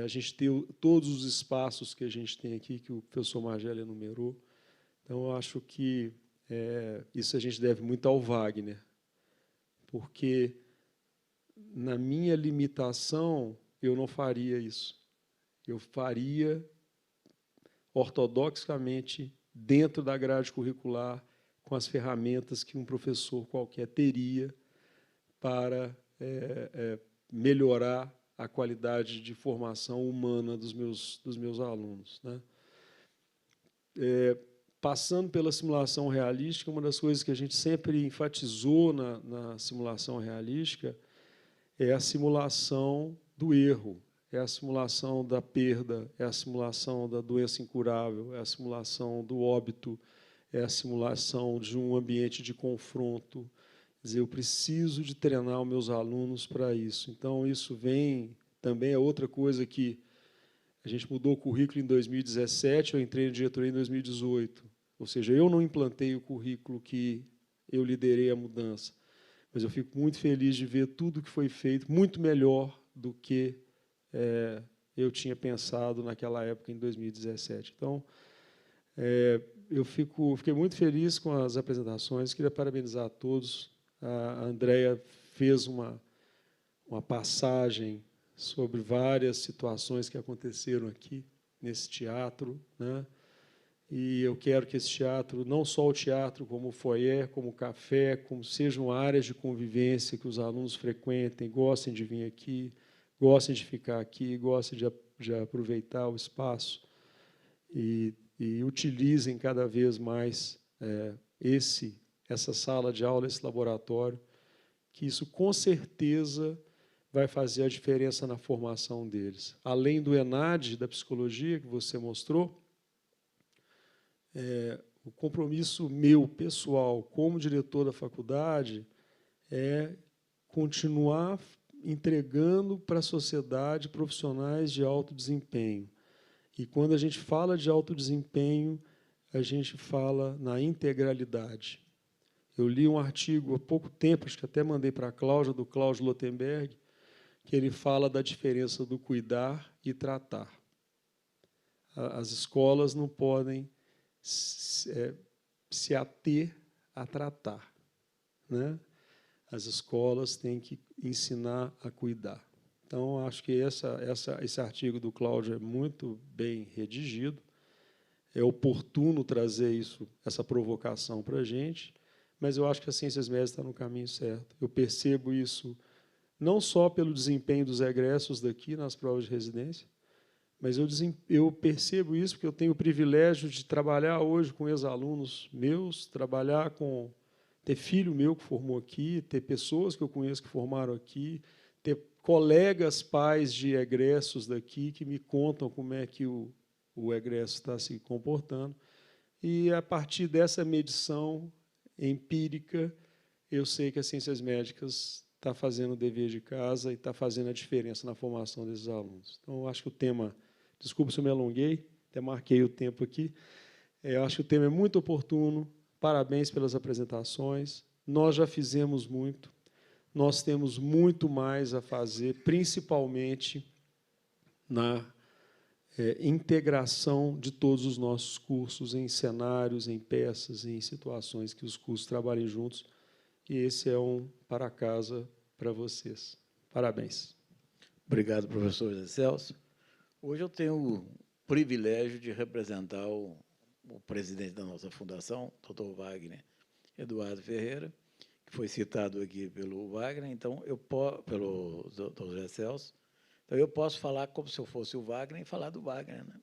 a gente ter todos os espaços que a gente tem aqui, que o professor Magela enumerou. Então, eu acho que isso a gente deve muito ao Wagner, porque, na minha limitação, eu não faria isso. Eu faria ortodoxamente dentro da grade curricular, com as ferramentas que um professor qualquer teria para melhorar a qualidade de formação humana dos meus alunos, né? Passando pela simulação realística, uma das coisas que a gente sempre enfatizou na simulação realística é a simulação do erro, é a simulação da perda, é a simulação da doença incurável, é a simulação do óbito, é a simulação de um ambiente de confronto. Quer dizer, eu preciso de treinar os meus alunos para isso. Então, isso também é outra coisa que a gente mudou o currículo em 2017, eu entrei na diretoria em 2018. Ou seja, eu não implantei o currículo que eu liderei a mudança, mas eu fico muito feliz de ver tudo que foi feito, muito melhor do que eu tinha pensado naquela época, em 2017. Então, eu fiquei muito feliz com as apresentações, queria parabenizar a todos. A Andrea fez uma passagem sobre várias situações que aconteceram aqui, nesse teatro, né? E eu quero que esse teatro, não só o teatro, como o foyer, como o café, como sejam áreas de convivência que os alunos frequentem, gostem de vir aqui, gostem de ficar aqui, gostem de aproveitar o espaço e utilizem cada vez mais essa sala de aula, esse laboratório, que isso, com certeza, vai fazer a diferença na formação deles. Além do ENAD, da psicologia, que você mostrou, o compromisso meu, pessoal, como diretor da faculdade, é continuar entregando para a sociedade profissionais de alto desempenho. E, quando a gente fala de alto desempenho, a gente fala na integralidade. Eu li um artigo há pouco tempo, acho que até mandei para a Cláudia, do Cláudio Lotenberg, que ele fala da diferença do cuidar e tratar. As escolas não podem se ater a tratar, né? As escolas têm que ensinar a cuidar. Então, acho que esse artigo do Cláudio é muito bem redigido. É oportuno trazer essa provocação para a gente, mas eu acho que as ciências médicas estão no caminho certo. Eu percebo isso não só pelo desempenho dos egressos daqui nas provas de residência, mas eu percebo isso porque eu tenho o privilégio de trabalhar hoje com ex-alunos meus, ter filho meu que formou aqui, ter pessoas que eu conheço que formaram aqui, ter colegas pais de egressos daqui que me contam como é que o egresso está se comportando. E, a partir dessa medição empírica, eu sei que as ciências médicas está fazendo o dever de casa e está fazendo a diferença na formação desses alunos. Então, eu acho que o tema... Desculpa se eu me alonguei, até marquei o tempo aqui. Eu acho que o tema é muito oportuno. Parabéns pelas apresentações. Nós já fizemos muito. Nós temos muito mais a fazer, principalmente na integração de todos os nossos cursos em cenários, em peças, em situações que os cursos trabalhem juntos. E esse é um para casa para vocês. Parabéns. Obrigado, professor José Celso. Hoje eu tenho o privilégio de representar o presidente da nossa fundação, doutor Wagner Eduardo Ferreira, que foi citado aqui pelo Wagner, então pelo doutor José Celso. Então, eu posso falar como se eu fosse o Wagner e falar do Wagner, né?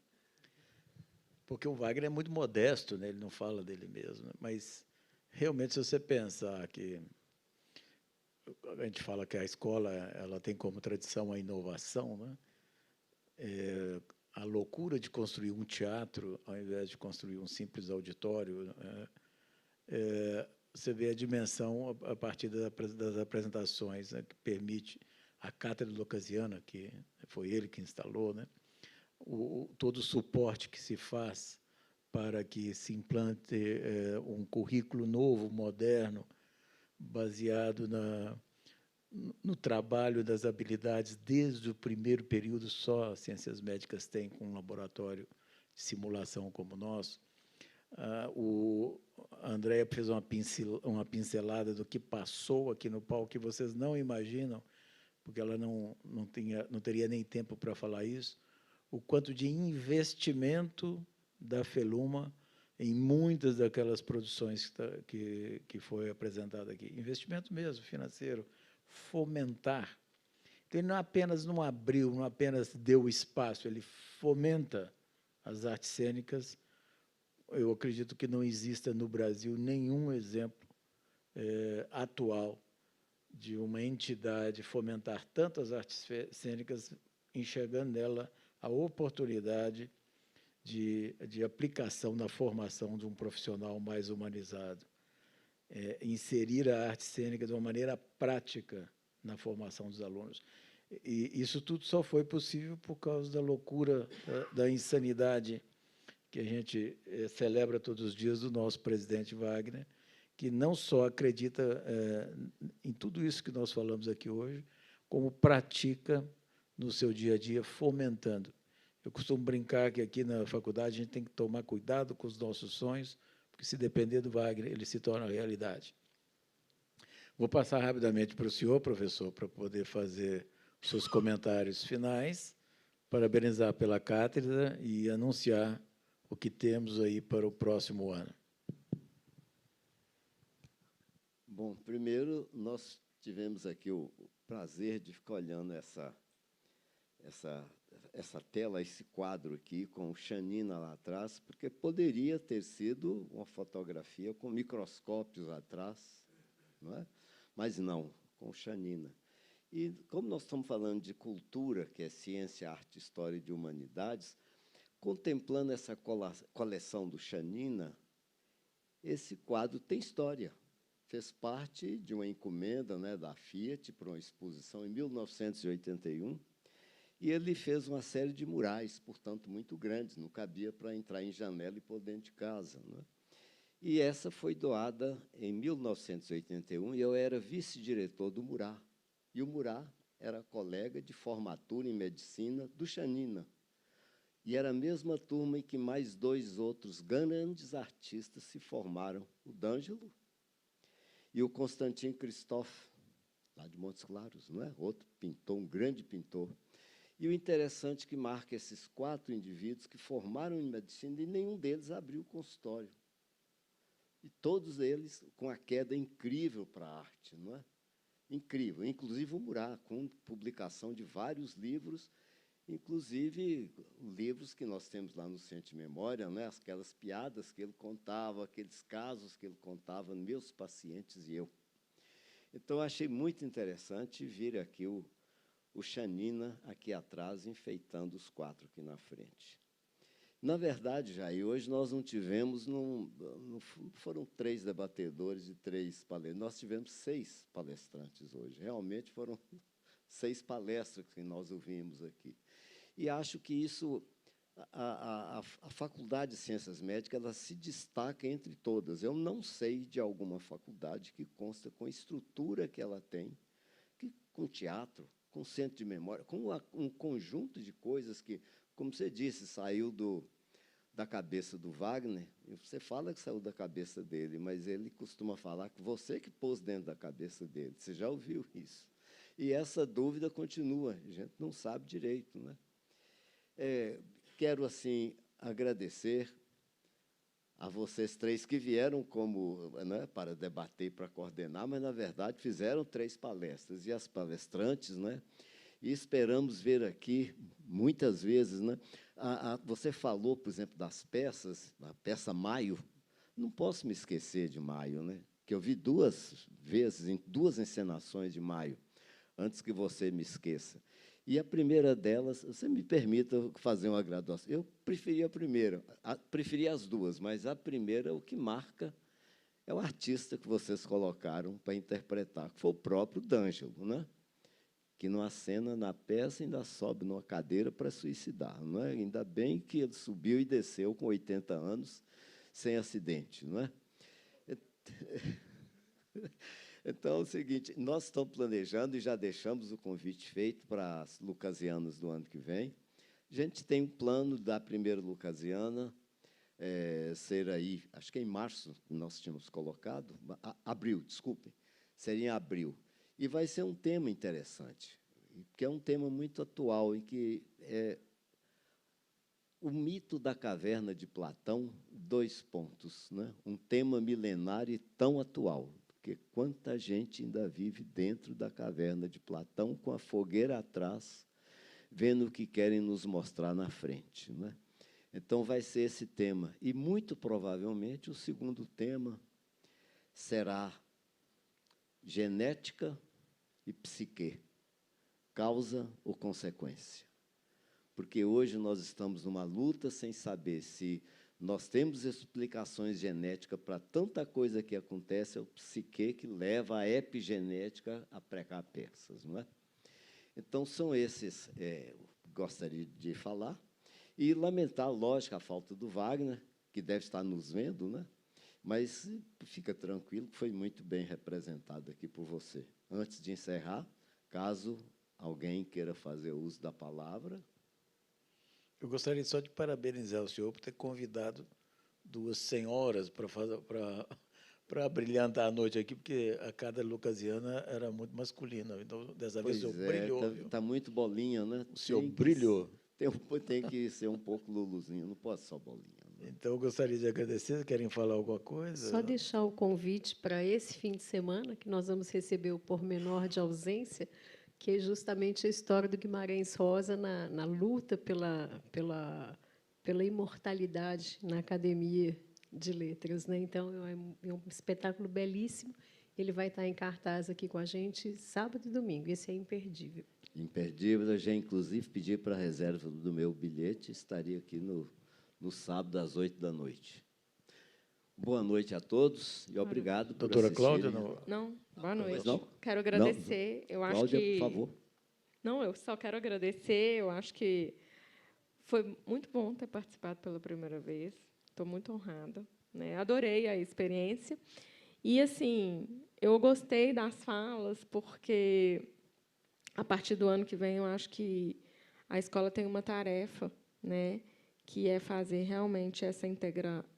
Porque o Wagner é muito modesto, né? Ele não fala dele mesmo, né? Mas, realmente, se você pensar que a gente fala que a escola ela tem como tradição a inovação, né? A loucura de construir um teatro, ao invés de construir um simples auditório, você vê a dimensão a partir das apresentações, né, que permite a cátedra lucasiana, que foi ele que instalou, né, todo o suporte que se faz para que se implante um currículo novo, moderno, baseado no trabalho das habilidades desde o primeiro período. Só as ciências médicas têm com um laboratório de simulação como o nosso. A Andréia fez uma pincelada do que passou aqui no palco, que vocês não imaginam, porque ela não teria nem tempo para falar isso, o quanto de investimento da FELUMA em muitas daquelas produções que foi apresentada aqui. Investimento mesmo, financeiro, fomentar. Então, ele não apenas não abriu, não apenas deu espaço, ele fomenta as artes cênicas. Eu acredito que não exista no Brasil nenhum exemplo atual de uma entidade fomentar tanto as artes cênicas, enxergando nela a oportunidade de aplicação na formação de um profissional mais humanizado. Inserir a arte cênica de uma maneira prática na formação dos alunos. E isso tudo só foi possível por causa da loucura, da insanidade que a gente celebra todos os dias do nosso presidente Wagner, que não só acredita em tudo isso que nós falamos aqui hoje, como pratica no seu dia a dia, fomentando. Eu costumo brincar que aqui na faculdade a gente tem que tomar cuidado com os nossos sonhos, porque, se depender do Wagner, ele se torna realidade. Vou passar rapidamente para o senhor, professor, para poder fazer os seus comentários finais, parabenizar pela cátedra e anunciar o que temos aí para o próximo ano. Bom, primeiro, nós tivemos aqui o prazer de ficar olhando essa tela, esse quadro aqui, com Chanina lá atrás, porque poderia ter sido uma fotografia com microscópios atrás, não é? Mas não, com Chanina. E, como nós estamos falando de cultura, que é ciência, arte, história e de humanidades, contemplando essa coleção do Chanina, esse quadro tem história. Fez parte de uma encomenda, né, da Fiat para uma exposição em 1981, e ele fez uma série de murais, portanto, muito grandes, não cabia para entrar em janela e pôr dentro de casa, né? E essa foi doada em 1981, e eu era vice-diretor do Murar. E o Murar era colega de formatura em medicina do Chanina. E era a mesma turma em que mais 2 outros grandes artistas se formaram, o D'Angelo e o Constantin Christophe, lá de Montes Claros, não é? Outro pintor, um grande pintor. E o interessante é que marca esses 4 indivíduos que formaram em medicina e nenhum deles abriu consultório. E todos eles com a queda incrível para a arte, não é? Incrível. Inclusive o Murat, com publicação de vários livros, inclusive livros que nós temos lá no Centro de Memória, né? Aquelas piadas que ele contava, aqueles casos que ele contava, meus pacientes e eu. Então, achei muito interessante vir aqui o Chanina aqui atrás, enfeitando os 4 aqui na frente. Na verdade, Jair, hoje nós não tivemos, foram 3 debatedores e 3 palestrantes, nós tivemos 6 palestrantes hoje, realmente foram 6 palestras que nós ouvimos aqui. E acho que isso, a Faculdade de Ciências Médicas, ela se destaca entre todas. Eu não sei de alguma faculdade que consta com a estrutura que ela tem, com teatro, com centro de memória, com um conjunto de coisas que, como você disse, saiu da cabeça do Wagner. Você fala que saiu da cabeça dele, mas ele costuma falar que você que pôs dentro da cabeça dele. Você já ouviu isso? E essa dúvida continua, a gente não sabe direito, né? Quero, assim, agradecer a vocês 3 que vieram como, né, para debater, para coordenar, mas, na verdade, fizeram 3 palestras. E as palestrantes, né? E esperamos ver aqui, muitas vezes, né? Você falou, por exemplo, das peças, a peça Maio. Não posso me esquecer de Maio, né? Que eu vi 2 vezes, em 2 encenações de Maio, antes que você me esqueça. E a primeira delas, você me permita fazer uma graduação. Eu preferi a primeira, preferi as 2, mas a primeira, o que marca é o artista que vocês colocaram para interpretar, que foi o próprio D'Angelo, né? Que, numa cena, na peça, ainda sobe numa cadeira para suicidar, não é? Ainda bem que ele subiu e desceu com 80 anos, sem acidente, não é? Então, é o seguinte, nós estamos planejando e já deixamos o convite feito para as Lucasianas do ano que vem. A gente tem um plano da primeira Lucasiana ser aí, acho que em março nós tínhamos colocado, abril, desculpem, seria em abril. E vai ser um tema interessante, porque é um tema muito atual, em que o mito da caverna de Platão, 2 pontos, né? Um tema milenário e tão atual, porque quanta gente ainda vive dentro da caverna de Platão, com a fogueira atrás, vendo o que querem nos mostrar na frente, né? Então, vai ser esse tema. E, muito provavelmente, o segundo tema será genética e psique, causa ou consequência. Porque hoje nós estamos numa luta sem saber se nós temos explicações genéticas para tanta coisa que acontece, é o psique que leva a epigenética a pregar peças, não é? Então, são esses gostaria de falar. E lamentar, lógico, a falta do Wagner, que deve estar nos vendo, né? Mas fica tranquilo, que foi muito bem representado aqui por você. Antes de encerrar, caso alguém queira fazer uso da palavra. Eu gostaria só de parabenizar o senhor por ter convidado 2 senhoras para brilhantar a noite aqui, porque a cada lucasiana era muito masculina. Então, dessa vez, o senhor brilhou. Está muito bolinha, né? O senhor brilhou. Tem que ser um pouco luluzinho, não pode só bolinha. Né? Então, eu gostaria de agradecer. Querem falar alguma coisa? Só deixar o convite para esse fim de semana, que nós vamos receber o pormenor de ausência, que é justamente a história do Guimarães Rosa na luta pela imortalidade na Academia de Letras. Né? Então, é um espetáculo belíssimo. Ele vai estar em cartaz aqui com a gente sábado e domingo. Esse é imperdível. Imperdível. Eu já, inclusive, pedi para a reserva do meu bilhete. Estaria aqui no sábado, às 8h. Boa noite a todos e obrigado por Doutora assistirem. Cláudia, Não, boa noite. Não? Quero agradecer. Eu acho Cláudia, que... por favor. Não, eu só quero agradecer. Eu acho que foi muito bom ter participado pela primeira vez. Estou muito honrada. Né? Adorei a experiência. E, assim, eu gostei das falas, porque, a partir do ano que vem, eu acho que a escola tem uma tarefa, né, que é fazer realmente essa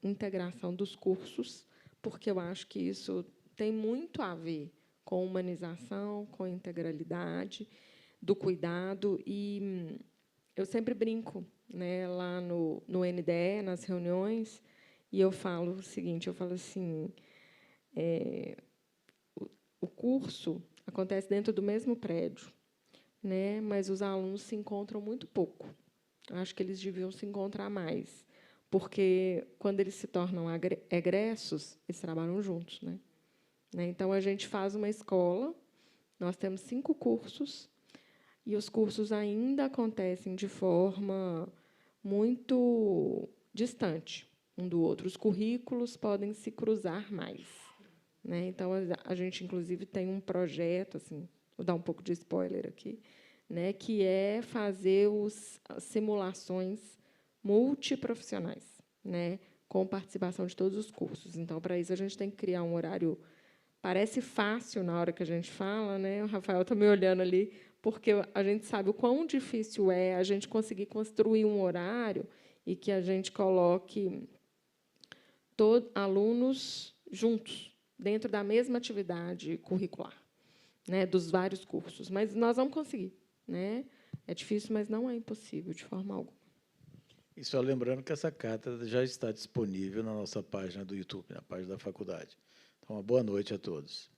integração dos cursos, porque eu acho que isso tem muito a ver com humanização, com integralidade, do cuidado. E eu sempre brinco, né, lá no NDE, nas reuniões, e eu falo o seguinte, eu falo assim, o curso acontece dentro do mesmo prédio, né, mas os alunos se encontram muito pouco. Acho que eles deviam se encontrar mais, porque, quando eles se tornam egressos, eles trabalham juntos. Né? Então, a gente faz uma escola, nós temos 5 cursos, e os cursos ainda acontecem de forma muito distante um do outro. Os currículos podem se cruzar mais. Né? Então, a gente, inclusive, tem um projeto, assim, vou dar um pouco de spoiler aqui, né, que é fazer as simulações multiprofissionais, né, com participação de todos os cursos. Então, para isso, a gente tem que criar um horário. Parece fácil na hora que a gente fala, né? O Rafael está me olhando ali, porque a gente sabe o quão difícil é a gente conseguir construir um horário e que a gente coloque alunos juntos, dentro da mesma atividade curricular, né, dos vários cursos. Mas nós vamos conseguir. Né? É difícil, mas não é impossível, de forma alguma. E só lembrando que essa carta já está disponível na nossa página do YouTube, na página da faculdade. Então, uma boa noite a todos.